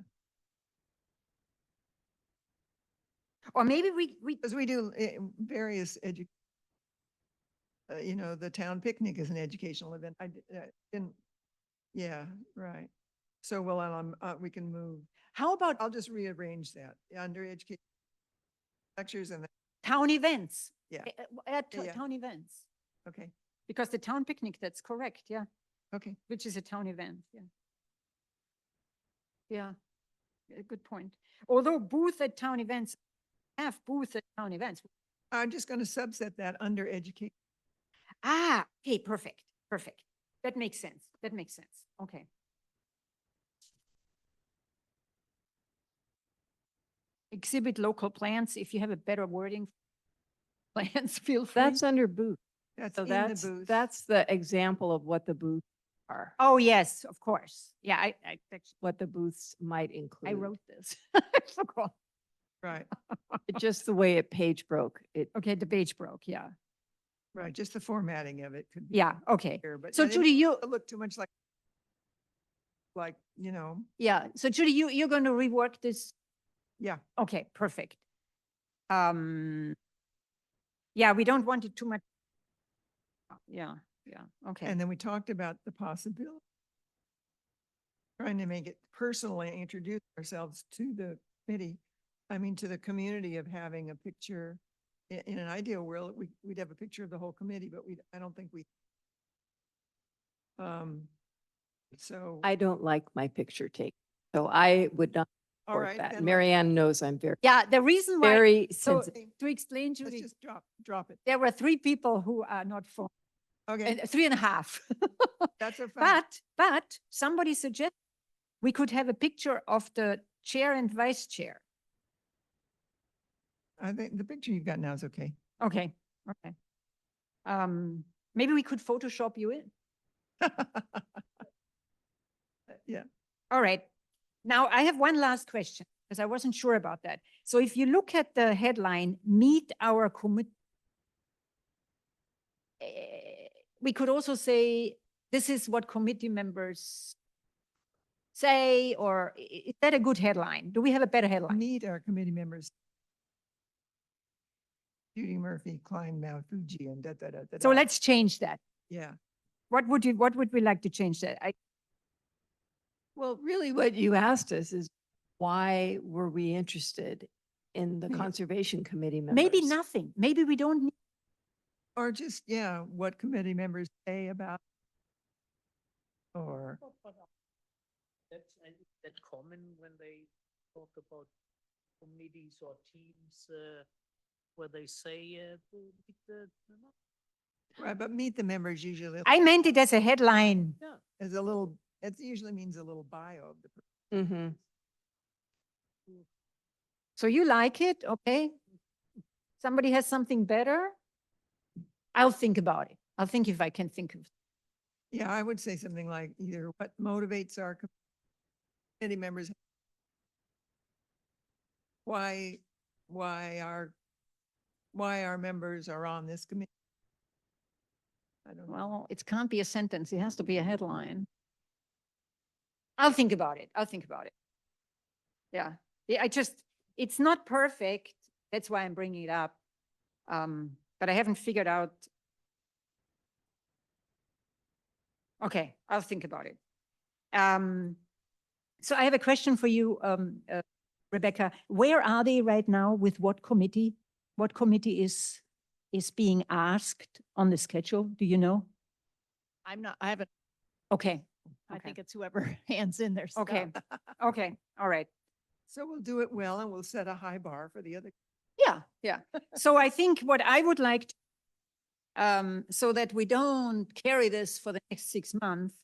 Or maybe we, Because we do various you know, the town picnic is an educational event. I didn't, yeah, right. So, well, we can move. how about I'll just rearrange that under education lectures and, town events? Yeah. Add Yeah, yeah. town events, okay, because the town picnic, that's correct, yeah, okay. which is a town event, yeah. Yeah, a good point. Although booth at town events, have booth at town events. I'm just going to subset that under education. Ah, okay, perfect. That makes sense. Okay. Exhibit local plans, if you have a better wording. Plans, feel free. That's under booth. That's So in the booth. that's the example of what the booths are, Oh, yes, of course. Yeah, I what the booths might include. wrote this. I forgot. Right, Just the way it page broke. Okay, the page broke, yeah. right. Just the formatting of it could be. Yeah, okay. here, but So it Judy, you, doesn't look too much like, you know, yeah, so Judy, you're going to rework this? yeah. Okay, perfect. Yeah, we don't want it too much. Yeah, okay. And then we talked about the possibility, trying to make it personally introduce ourselves to the committee, to the community, of having a picture. In an ideal world, we'd have a picture of the whole committee, but I don't think we. So, I don't like my picture taken, so I would not all support right. that. then Mary Ann knows I'm very, Yeah, the reason why, very so sensitive. to explain, Let's Judy, just drop it. there were 3 people who are not for. Okay, and 3.5. that's a fine. But somebody suggested we could have a picture of the chair and vice chair. I think the picture you've got now is okay. Okay, okay. Maybe we could Photoshop you in. Yeah, All right. Now I have one last question because I wasn't sure about that. So if you look at the headline, meet our commit. We could also say, this is what committee members say, or is that a good headline? Do we have a better headline? meet our committee members. Judy Murphy, Klein, Mao, Fuji, and da, da, da, da. So da. let's change that. Yeah, What would we like to change that? Well, really what you asked us is why were we interested in the Yeah. Conservation Committee members? Maybe nothing. Maybe we don't need. or just, yeah, what committee members say about. Or, That's, that common when they talk about committees or teams, where they say, right, but meet the members usually I meant it as a headline. as a little, it usually means a little bio of the. Mm-hmm. So you like it, okay? Somebody has something better? I'll think about it. I'll think if I can think of. Yeah, I would say something like either what motivates our committee members. Why our members are on this committee. I don't know. Well, it can't be a sentence. It has to be a headline. I'll think about it. I'll think about it. Yeah, yeah, it's not perfect. That's why I'm bringing it up. But I haven't figured out. Okay, I'll think about it. So I have a question for you, Rebecca. Where are they right now with what committee? What committee is being asked on the schedule? Do you know? I haven't, Okay. I Okay. think it's whoever hands in their stuff. Okay. Okay. All right. So we'll do it well and we'll set a high bar for the other. Yeah, yeah. So I think what I would like, so that we don't carry this for the next 6 months,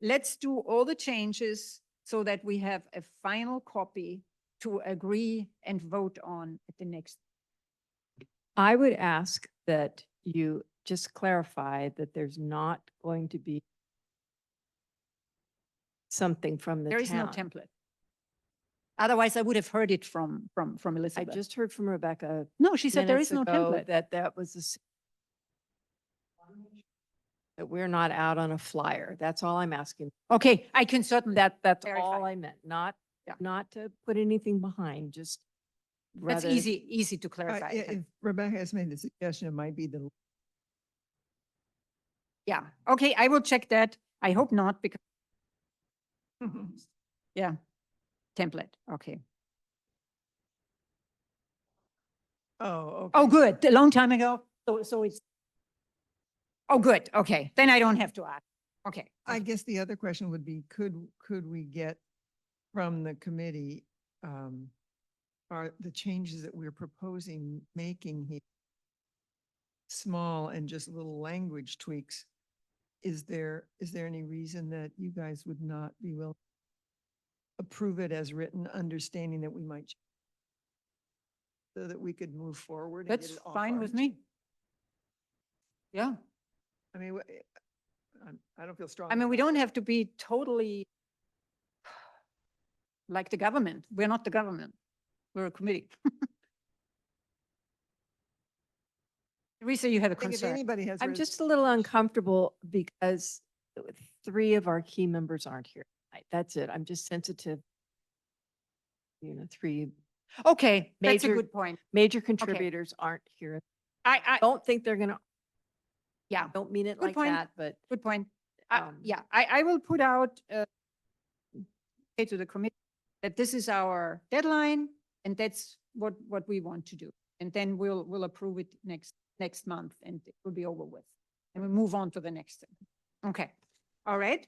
let's do all the changes so that we have a final copy to agree and vote on at the next. I would ask that you just clarify that there's not going to be something from the There is no town. template. Otherwise, I would have heard it from I Elizabeth. just heard from Rebecca No, she said there minutes is no ago template. that was that we're not out on a flyer. That's all I'm asking. Okay, I can certainly. That's Clarify. all I meant, Yeah. not to put anything behind, just That's rather. easy to clarify. If Rebecca has made the suggestion, it might be the. Yeah, okay, I will check that. I hope not because, yeah, template, okay. Oh, okay. Oh, good, a long time ago, so it's, oh, good, okay, then I don't have to ask, okay. I guess the other question would be, could we get from the committee, are the changes that we're proposing making here small and just little language tweaks? Is there any reason that you guys would not be willing to approve it as written, understanding that we might so that we could move forward? and get That's it off fine our with me. Yeah, I mean, I don't feel strong. I mean, we don't have to be totally like the government. We're not the government. We're a committee. Teresa, you have a I think if concern. anybody has. I'm res- just a little uncomfortable because 3 of our key members aren't here tonight. That's it. I'm just sensitive. 3 Okay, that's a Major- good point. major contributors aren't here. I, Don't think they're gonna, yeah, don't mean it Good like point. that, but good point. Um, Yeah, I will put out say to the committee that this is our deadline and that's what we want to do. And then we'll approve it next month and it will be over with. And we move on to the next thing. Okay, all right.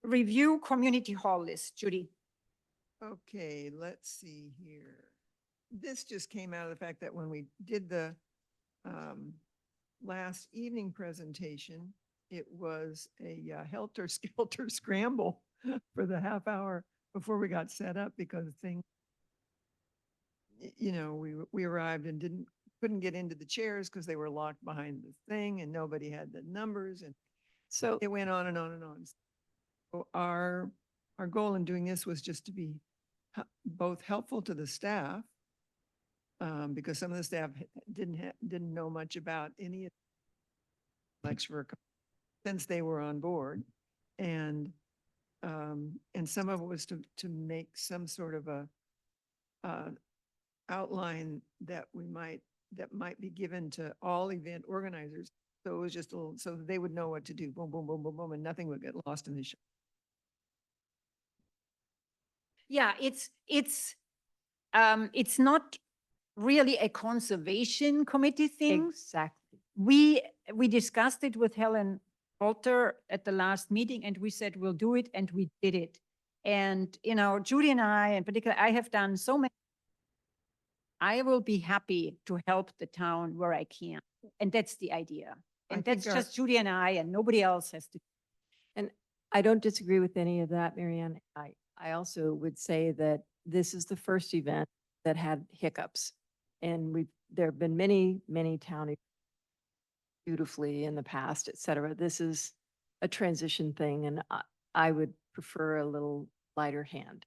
Review community hall list, Judy. Okay, let's see here. this just came out of the fact that when we did the last evening presentation, it was a helter-skelter scramble for the half hour before we got set up because things, we arrived and couldn't get into the chairs because they were locked behind the thing and nobody had the numbers and So, it went on and on and on. So our goal in doing this was just to be both helpful to the staff, because some of the staff didn't know much about any of the lecture since they were on board. And some of it was to make some sort of a outline that might be given to all event organizers. So it was just a little, so that they would know what to do, boom, boom, boom, boom, boom, and nothing would get lost in the show. Yeah, it's not really a conservation committee thing. exactly. We discussed it with Helen Walter at the last meeting and we said, we'll do it, and we did it. And, Judy and I, in particular, I have done so many. I will be happy to help the town where I can. And that's the idea. I And think that's just Judy and I, and nobody else has to. I don't disagree with any of that, Marianne. I also would say that this is the first event that had hiccups. And there have been many, many town events beautifully in the past, et cetera. This is a transition thing, and I would prefer a little lighter hand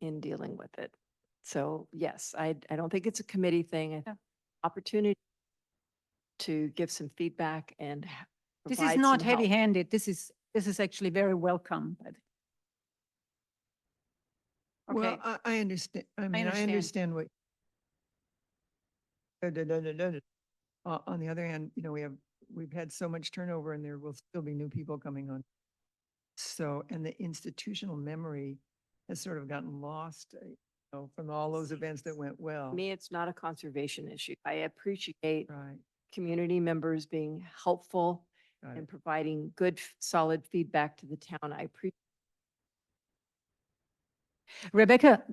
in dealing with it. So yes, I don't think it's a committee thing. Opportunity to give some feedback and This is provide not some help. heavy-handed. This is actually very welcome. Well, Okay, I understand. I mean, I understand. understand what. On the other hand, we've had so much turnover and there will still be new people coming on. So, and the institutional memory has sort of gotten lost, from all those events that went well. To me, it's not a conservation issue. I appreciate Right. community members being helpful Got and it. providing good, solid feedback to the town. I appreciate. Rebecca,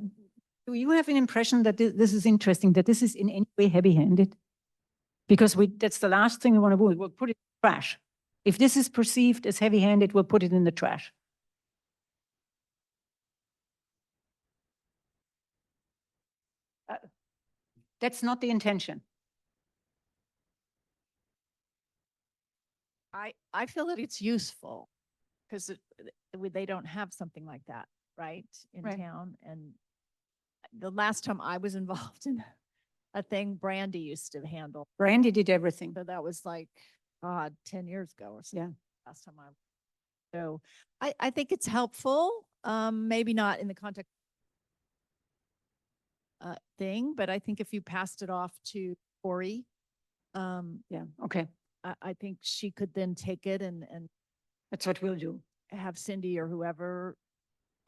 do you have an impression that this is interesting, that this is in any way heavy-handed? Because that's the last thing we want to do. We'll put it in the trash. If this is perceived as heavy-handed, we'll put it in the trash. That's not the intention. I feel that it's useful because they don't have something like that, right, in Right. town. And the last time I was involved in a thing, Brandy used to handle. Brandy did everything. So that was like, God, 10 years ago or something. Yeah. Last time so I think it's helpful, maybe not in the context thing, but I think if you passed it off to Corey, Yeah, okay. I think she could then take it and That's what we'll do. have Cindy or whoever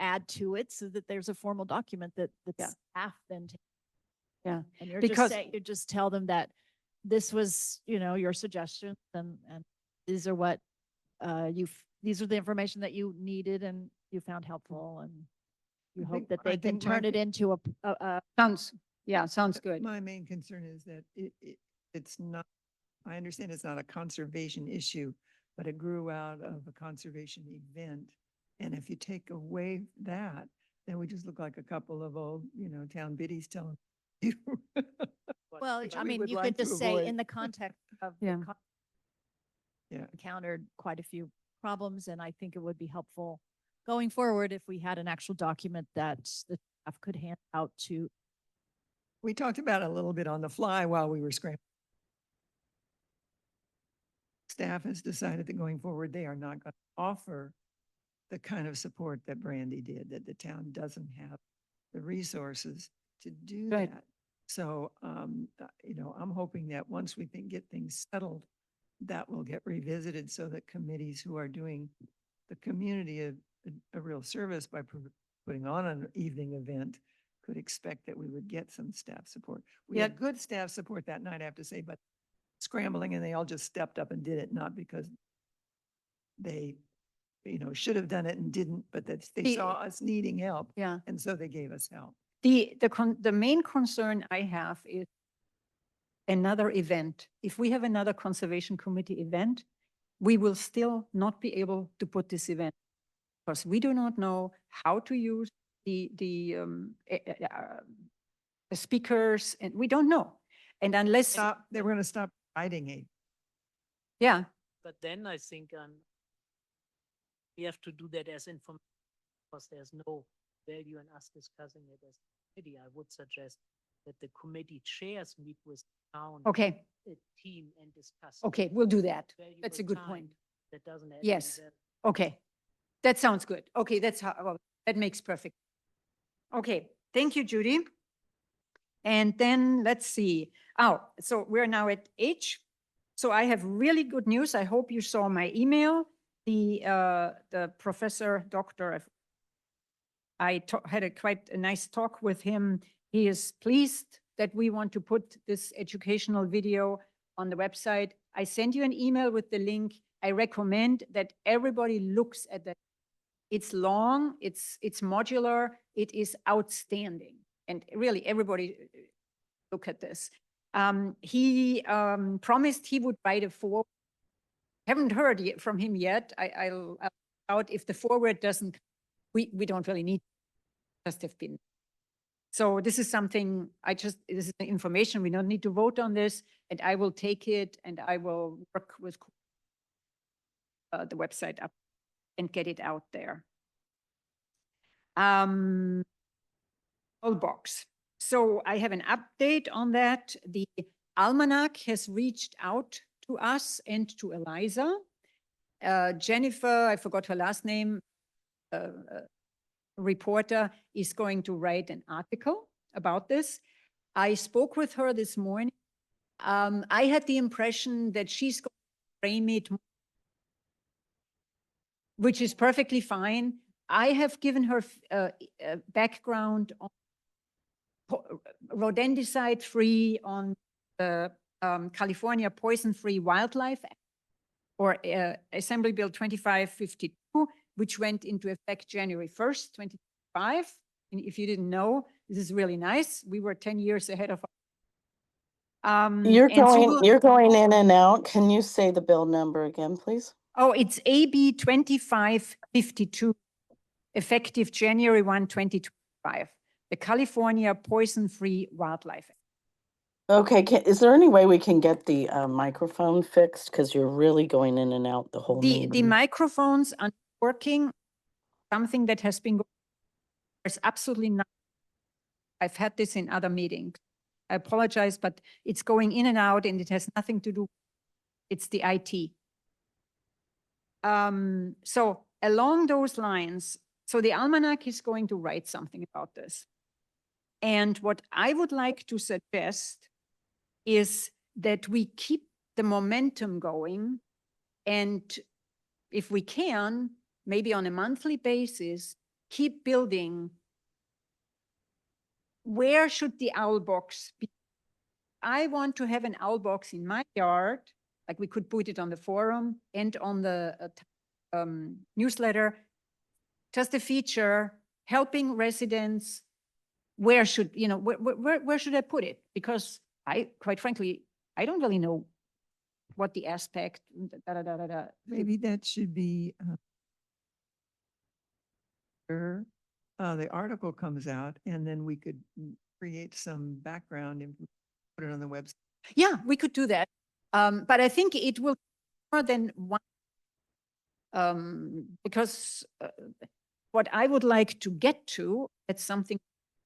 add to it so that there's a formal document that the Yeah. staff then take. Yeah, And you're because- you just tell them that this was, your suggestion and these are what these are the information that you needed and you found helpful, and you I hope think- that I they can think my turn it into a Sounds good. My main concern is that it's not, I understand it's not a conservation issue, but it grew out of a conservation event. And if you take away that, then we just look like a couple of old, town biddies telling you. well, which I we mean, would you like could to just say avoid. in the context of the Yeah. Yeah. encountered quite a few problems, and I think it would be helpful going forward if we had an actual document that the staff could hand out to. We talked about it a little bit on the fly while we were scrambling. Staff has decided that going forward, they are not going to offer the kind of support that Brandy did, that the town doesn't have the resources to do Right. that. So, I'm hoping that once we get things settled, that will get revisited so that committees who are doing the community a real service by putting on an evening event could expect that we would get some staff support. We had good staff support that night, I have to say, but scrambling and they all just stepped up and did it, not because they, should have done it and didn't, but that they The- saw us needing help Yeah. and so they gave us help. the main concern I have is another event. If we have another conservation committee event, we will still not be able to put this event because we do not know how to use the speakers, and we don't know. And unless, Stop, they were going to stop writing it. yeah, But then I think we have to do that as information because there's no value in us discussing it as a committee. I would suggest that the committee chairs meet with town okay, team and discuss. it. okay, we'll do that. Valuable That's a good time point. That doesn't add. any Yes. value. Okay, that sounds good. Okay, that's how, well, that makes perfect. Okay, thank you, Judy. And then let's see. Oh, so we're now at H. So I have really good news. I hope you saw my email. The professor, doctor, I had quite a nice talk with him. He is pleased that we want to put this educational video on the website. I send you an email with the link. I recommend that everybody looks at that. It's long, it's modular, it is outstanding. And really, everybody look at this. He promised he would write a foreword. Haven't heard from him yet. I'll out if the foreword doesn't, we don't really need, just have been. So this is something this is the information. We don't need to vote on this, and I will take it and I will work with the website up and get it out there. Box. So I have an update on that. The Almanac has reached out to us and to Eliza. Jennifer, I forgot her last name, reporter, is going to write an article about this. I spoke with her this morning. I had the impression that she's going to frame it, which is perfectly fine. I have given her background on rodenticide-free, on the California Poison-Free Wildlife Act, or Assembly Bill 2552, which went into effect January 1st, 2025. And if you didn't know, this is really nice. We were 10 years ahead of. You're and so going, you're going in and out. Can you say the bill number again, please? Oh, it's AB 2552, effective January 1, 2025. The California Poison-Free Wildlife Act. Okay, is there any way we can get the microphone fixed? Because you're really going in and out the whole The meeting. microphones are working, something that has been going, there's absolutely not. I've had this in other meetings. I apologize, but it's going in and out and it has nothing to do. It's the IT. So along those lines, so the Almanac is going to write something about this. And what I would like to suggest is that we keep the momentum going, and if we can, maybe on a monthly basis, keep building. Where should the owl box be? I want to have an owl box in my yard, like we could put it on the forum and on the newsletter, just a feature helping residents. Where should, where should I put it? Because quite frankly, I don't really know what the aspect, Maybe that should be the article comes out and then we could create some background and put it on the website. Yeah, we could do that. But I think it will more than one, because what I would like to get to, it's something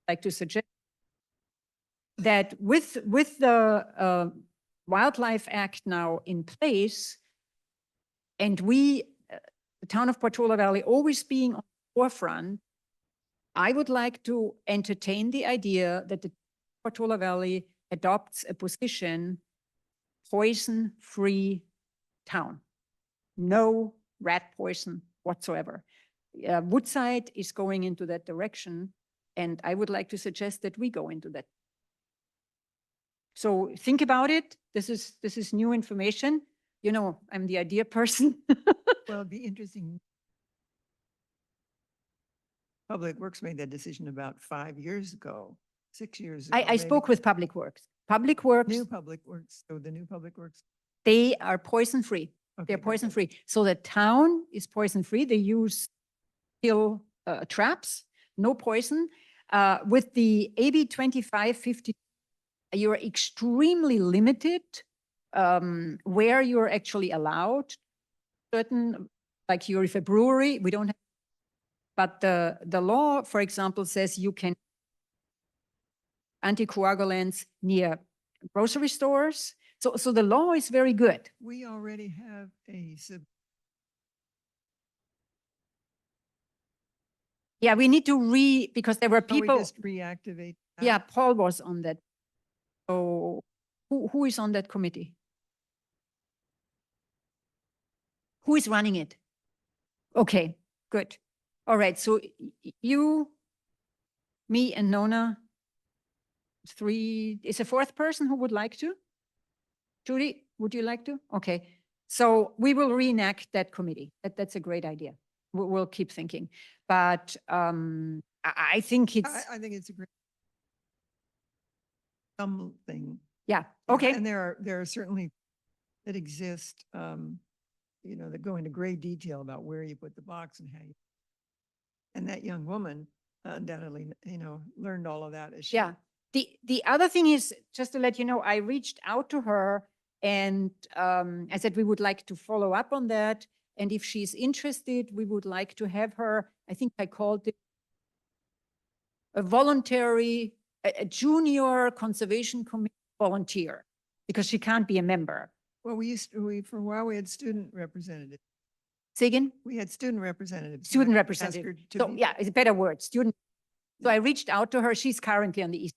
I'd like to suggest, that with the Wildlife Act now in place, and we, the town of Portola Valley, always being on the forefront, I would like to entertain the idea that the Portola Valley adopts a position, poison-free town. No rat poison whatsoever. Woodside is going into that direction, and I would like to suggest that we go into that. So think about it. This is new information. I'm the idea person. Well, it'd be interesting. Public Works made that decision about 5 years ago, 6 years ago. I maybe. spoke with Public Works. Public Works, New Public Works, so the new Public Works. they are poison-free. Okay, They're very good. poison-free. So the town is poison-free. They use kill traps, no poison. With the AB 2550, you're extremely limited where you're actually allowed. Certain, like you're if a brewery, we don't have. But the law, for example, says you can anticoagulants near grocery stores. So the law is very good. We already have a sub. Yeah, we need to because there were Can we people, just reactivate? that? yeah, Paul was on that. So who is on that committee? Who is running it? Okay, good. All right, so you, me and Nona, three, is a fourth person who would like to? Judy, would you like to? Okay, so we will reenact that committee. That's a great idea. We'll keep thinking. But I think it's, I think it's a great something. yeah, Yeah, okay. And there are certainly that exist, that go into great detail about where you put the box and how you. And that young woman undoubtedly, learned all of that as she. Yeah. The other thing is, just to let you know, I reached out to her and I said we would like to follow up on that. And if she's interested, we would like to have her, I think I called it a voluntary, a junior conservation committee volunteer, because she can't be a member. Well, for a while, we had student representatives. Say again? We had student representatives. Student I asked her representative. to So be- yeah, it's a better word, student. So I reached out to her. She's currently on the East.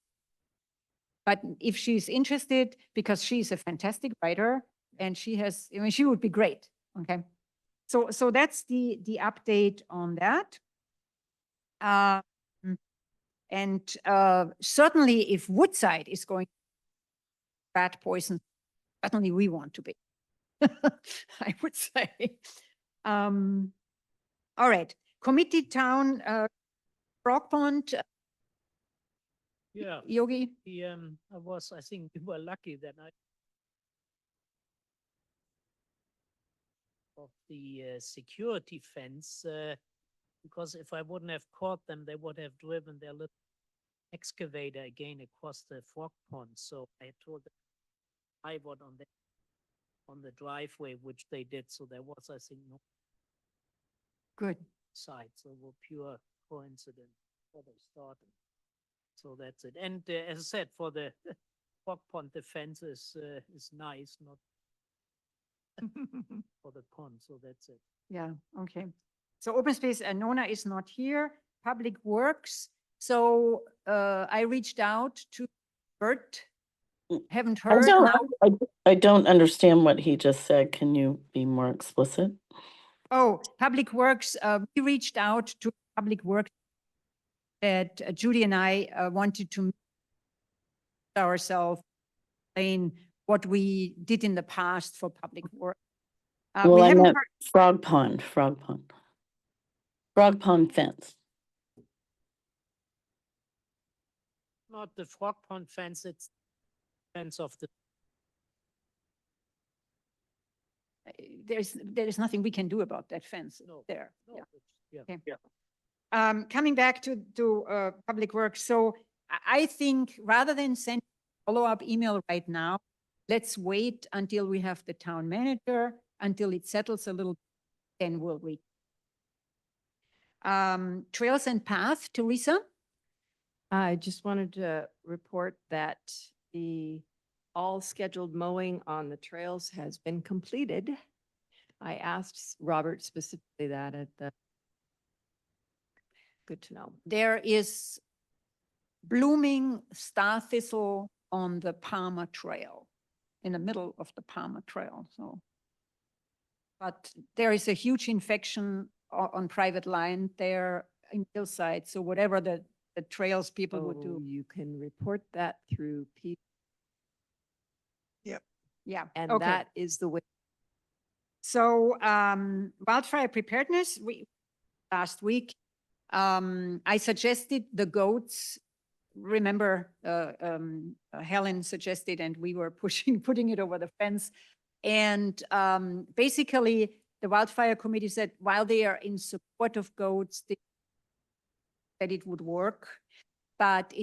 But if she's interested, because she's a fantastic writer and she would be great. Okay. So that's the update on that. And certainly if Woodside is going rat poison, certainly we want to be. I would say. All right, committee town, Frog Pond, Yeah, Yogi. I think we were lucky that I of the security fence, because if I wouldn't have caught them, they would have driven their little excavator again across the frog pond. So I told them I would on the driveway, which they did. So there was, I think, no Good. side. So it was pure coincidence where they started. So that's it. And as I said, for the frog pond, the fence is nice, not for the pond. So that's it. Yeah, okay. So open space, Nona is not here, Public Works. So I reached out to Bert, haven't I heard. don't, Now. I don't understand what he just said. Can you be more explicit? Oh, Public Works, we reached out to Public Works that Judy and I wanted to meet ourselves, explain what we did in the past for Public Works. Well, We I haven't meant heard- Frog Pond fence. Not the frog pond fence, it's fence of the there is nothing we can do about that fence No, there. no, Yeah. it's- Okay. yeah. Coming back to Public Works, so I think rather than send follow-up email right now, let's wait until we have the town manager, until it settles a little, then we'll read. Trails and Path, Teresa? I just wanted to report that the all scheduled mowing on the trails has been completed. I asked Robert specifically that at the, good to know. There is blooming star thistle on the Palmer Trail, in the middle of the Palmer Trail, so. But there is a huge infection on private land there in Hillside, so whatever the trails people would So do, you can report that through P, yeah. and okay. that is the way. So wildfire preparedness, last week, I suggested the goats. Remember, Helen suggested, and we were putting it over the fence. And basically, the wildfire committee said while they are in support of goats, that it would work, but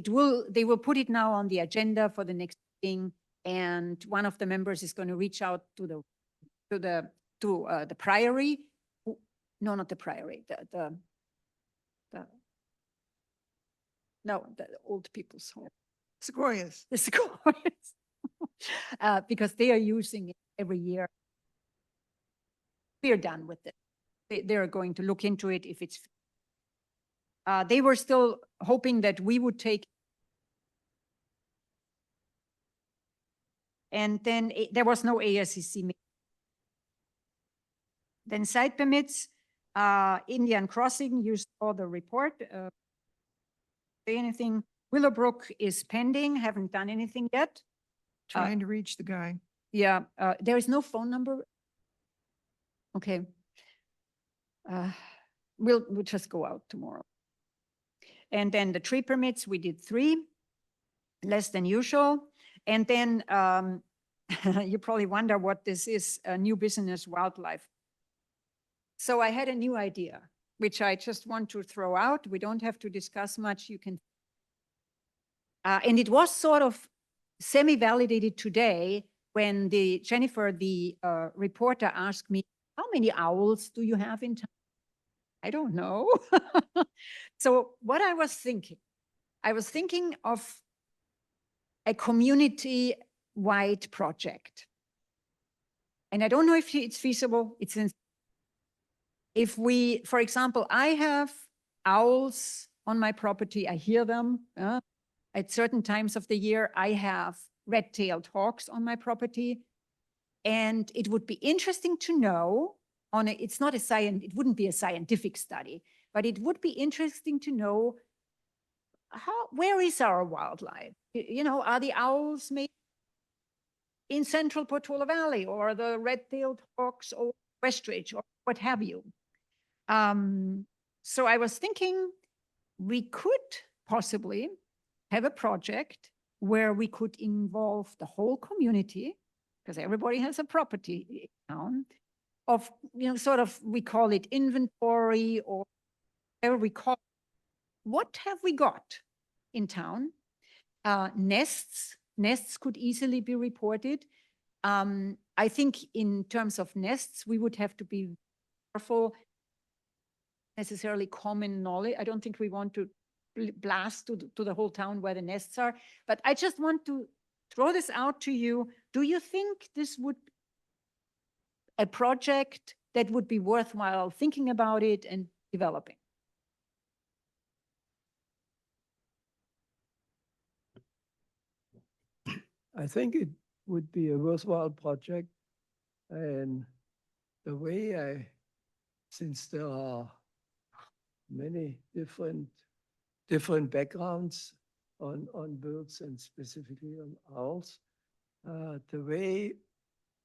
they will put it now on the agenda for the next meeting. And one of the members is going to reach out to the priory. No, not the priory, the old people's home. Sequoias. The sequoias. Because they are using it every year. We're done with it. They're going to look into it if it's. They were still hoping that we would take. And then there was no ASCC meeting. Then site permits, Indian Crossing, you saw the report. Say anything? Willowbrook is pending, haven't done anything yet. Trying to reach the guy. Yeah, there is no phone number. Okay. We'll just go out tomorrow. And then the tree permits, we did 3, less than usual. And then you probably wonder what this is, new business wildlife. So I had a new idea, which I just want to throw out. We don't have to discuss much. You can. And it was sort of semi-validated today when Jennifer, the reporter, asked me, how many owls do you have in town? I don't know. So what I was thinking of a community-wide project. And I don't know if it's feasible. If we, for example, I have owls on my property, I hear them. At certain times of the year, I have red-tailed hawks on my property. And it would be interesting to know, it wouldn't be a scientific study, but it would be interesting to know where is our wildlife? You know, are the owls maybe in central Portola Valley, or the red-tailed hawks or Westridge, or what have you? So I was thinking we could possibly have a project where we could involve the whole community, because everybody has a property in town, of, you know, sort of, we call it inventory, or whatever we call it. What have we got in town? Nests could easily be reported. I think in terms of nests, we would have to be careful, necessarily common knowledge. I don't think we want to blast to the whole town where the nests are, but I just want to throw this out to you. Do you think this would be a project that would be worthwhile thinking about it and developing? I think it would be a worthwhile project. And the way since there are many different backgrounds on birds and specifically on owls, the way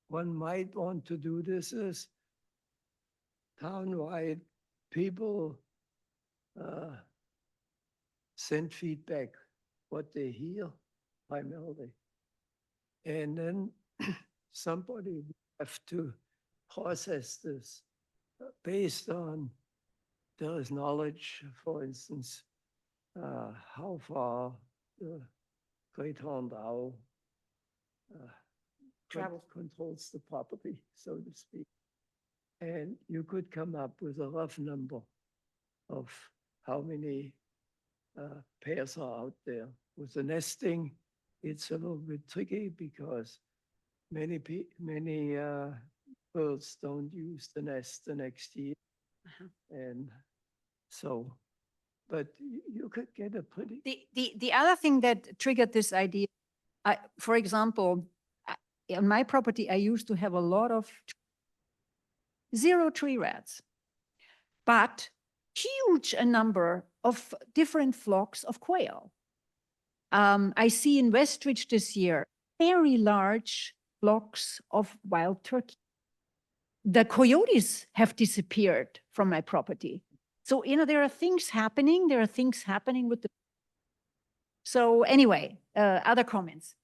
one might want to do this is townwide people send feedback, what they hear primarily. And then somebody will have to process this based on there is knowledge, for instance, how far the great horned owl controls the property, so to speak. And you could come up with a rough number of how many pairs are out there. With the nesting, it's a little bit tricky because many birds don't use the nest the next year. And so, but you could get a pretty. The other thing that triggered this idea, for example, on my property, I used to have a lot of 0 tree rats, but huge a number of different flocks of quail. I see in Westridge this year, very large flocks of wild turkey. The coyotes have disappeared from my property. So, there are things happening. There are things happening with the. So anyway, other comments?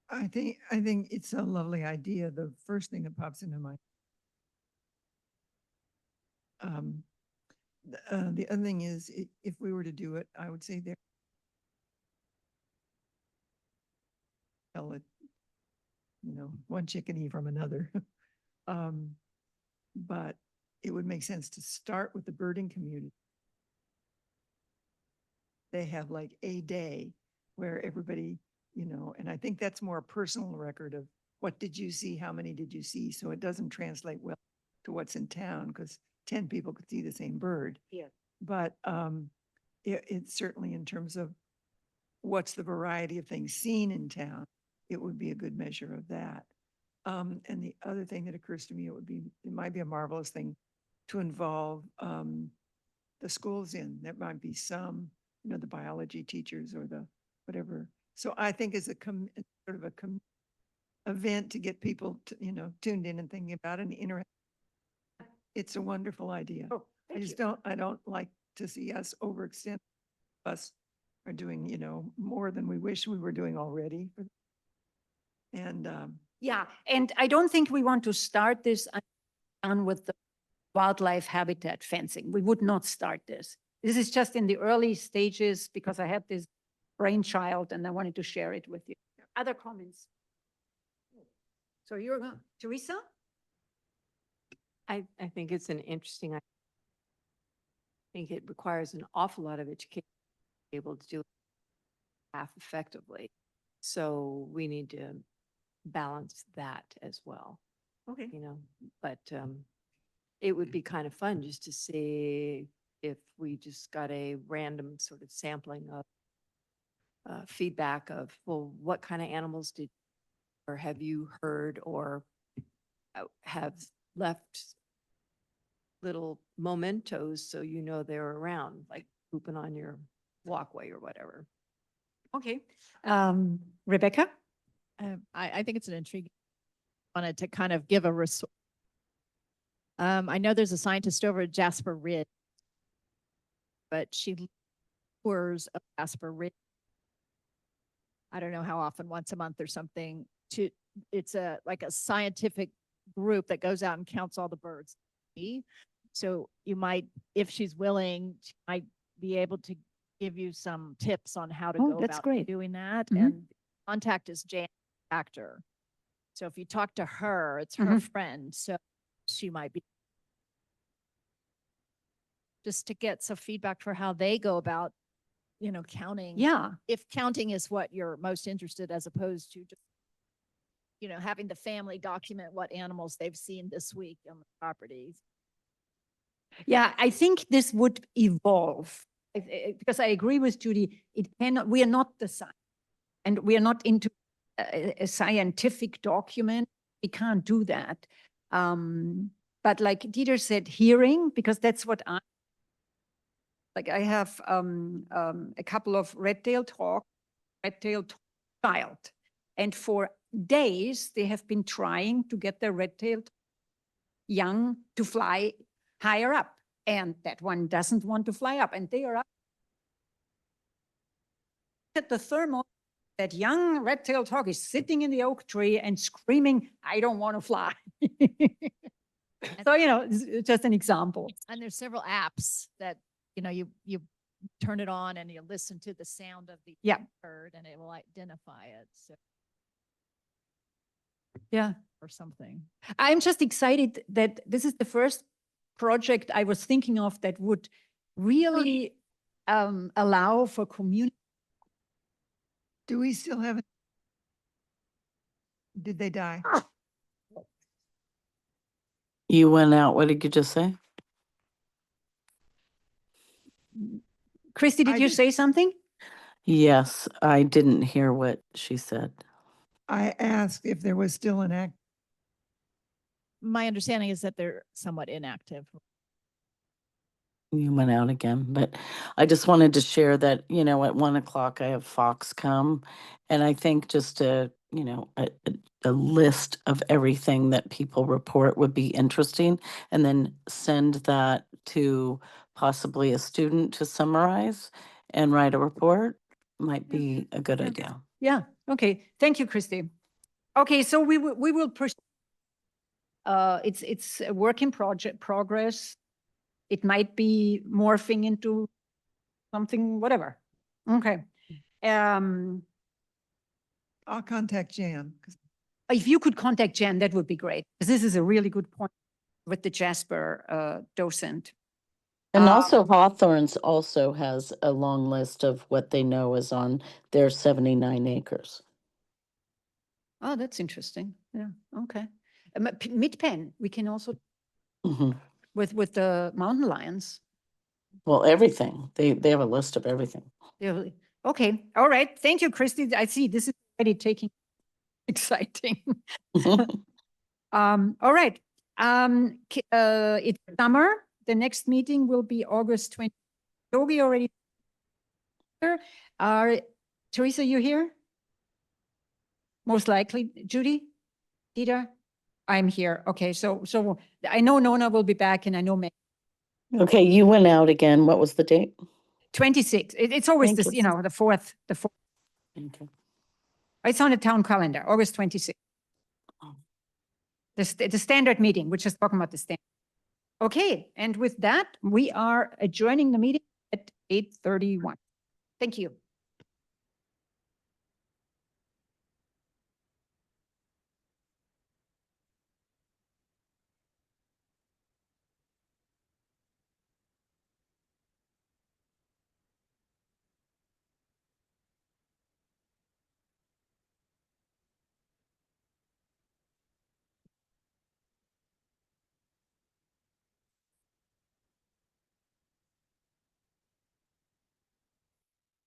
I think it's a lovely idea. The first thing that pops into my the other thing is, if we were to do it, I would say there. Tell it, one chicken eat from another. But it would make sense to start with the birding community. They have like a day where everybody, and I think that's more a personal record of what did you see, how many did you see? So it doesn't translate well to what's in town because 10 people could see the same bird. Yeah. But it's certainly in terms of what's the variety of things seen in town, it would be a good measure of that. And the other thing that occurs to me, it might be a marvelous thing to involve the schools in. There might be some, the biology teachers or the whatever. So I think as it's sort of a event to get people, tuned in and thinking about an interact. It's a wonderful idea. Oh, I thank just you. I don't like to see us overextend. Us are doing, more than we wish we were doing already. And Yeah, and I don't think we want to start this on with the wildlife habitat fencing. We would not start this. This is just in the early stages because I had this brainchild and I wanted to share it with you. Other comments? So Teresa? I think it's an interesting, I think it requires an awful lot of education to be able to do it half effectively. So we need to balance that as well, Okay. but it would be kind of fun just to see if we just got a random sort of sampling of feedback of, well, what kind of animals or have you heard or have left little mementos so they're around, like pooping on your walkway or whatever. Okay. Rebecca? I think it's an intriguing. Wanted to kind of give a resource. I know there's a scientist over at Jasper Ridge, but she tours of Jasper Ridge. I don't know how often, once a month or something. It's like a scientific group that goes out and counts all the birds. So you might, if she's willing, she might be able to give you some tips on how to Oh, go that's about great. doing that. Mhm. And contact is Jan Actor. So if you talk to her, it's her Mhm. friend. So she might be just to get some feedback for how they go about, counting. Yeah. If counting is what you're most interested, as opposed to just, having the family document what animals they've seen this week on the properties. Yeah, I think this would evolve because I agree with Judy. We are not the science and we are not into a scientific document. We can't do that. But like Dieter said, hearing, because that's what I have a couple of red-tailed child. And for days, they have been trying to get their red-tailed young to fly higher up. And that one doesn't want to fly up. And they are up at the thermal. That young red-tailed hawk is sitting in the oak tree and screaming, I don't want to fly. So, it's just an example. And there's several apps that, you turn it on and you listen to the sound of the Yeah. bird and it will identify it. So, Yeah. or something. I'm just excited that this is the first project I was thinking of that would really allow for community. do we still have it? Did they die? You went out. What did you just say? Christy, did I you just- say something? Yes, I didn't hear what she said. I asked if there was still an act. My understanding is that they're somewhat inactive. You went out again, but I just wanted to share that, at 1:00 I have Fox come. And I think just a list of everything that people report would be interesting. And then send that to possibly a student to summarize and write a report might Yeah. be a good Yeah. idea. Yeah, okay. Thank you, Christy. Okay, so we will pursue. It's a work in progress. It might be morphing into something, whatever. Okay. I'll contact Jan. 'Cause If you could contact Jan, that would be great, because this is a really good point with the Jasper docent. And Um, also Hawthorne's also has a long list of what they know is on their 79 acres. Oh, that's interesting. Yeah, okay. Mid-Penn, we can also, Mhm. with the mountain lions. Well, everything. They have a list of everything. Yeah, okay, all right. Thank you, Christy. I see this is already taking exciting. All right. It's summer. The next meeting will be August 20. Toby already here. Teresa, you here? Most likely. Judy? Dieter? I'm here. Okay, so I know Nona will be back and I know Meg. Okay, you went out again. What was the date? 26. It's always Thank this, you. the fourth. Okay. It's on the town calendar, August 26. Oh. The standard meeting, which is talking about the standard. Okay, and with that, we are adjourning the meeting at 8:31. Thank you.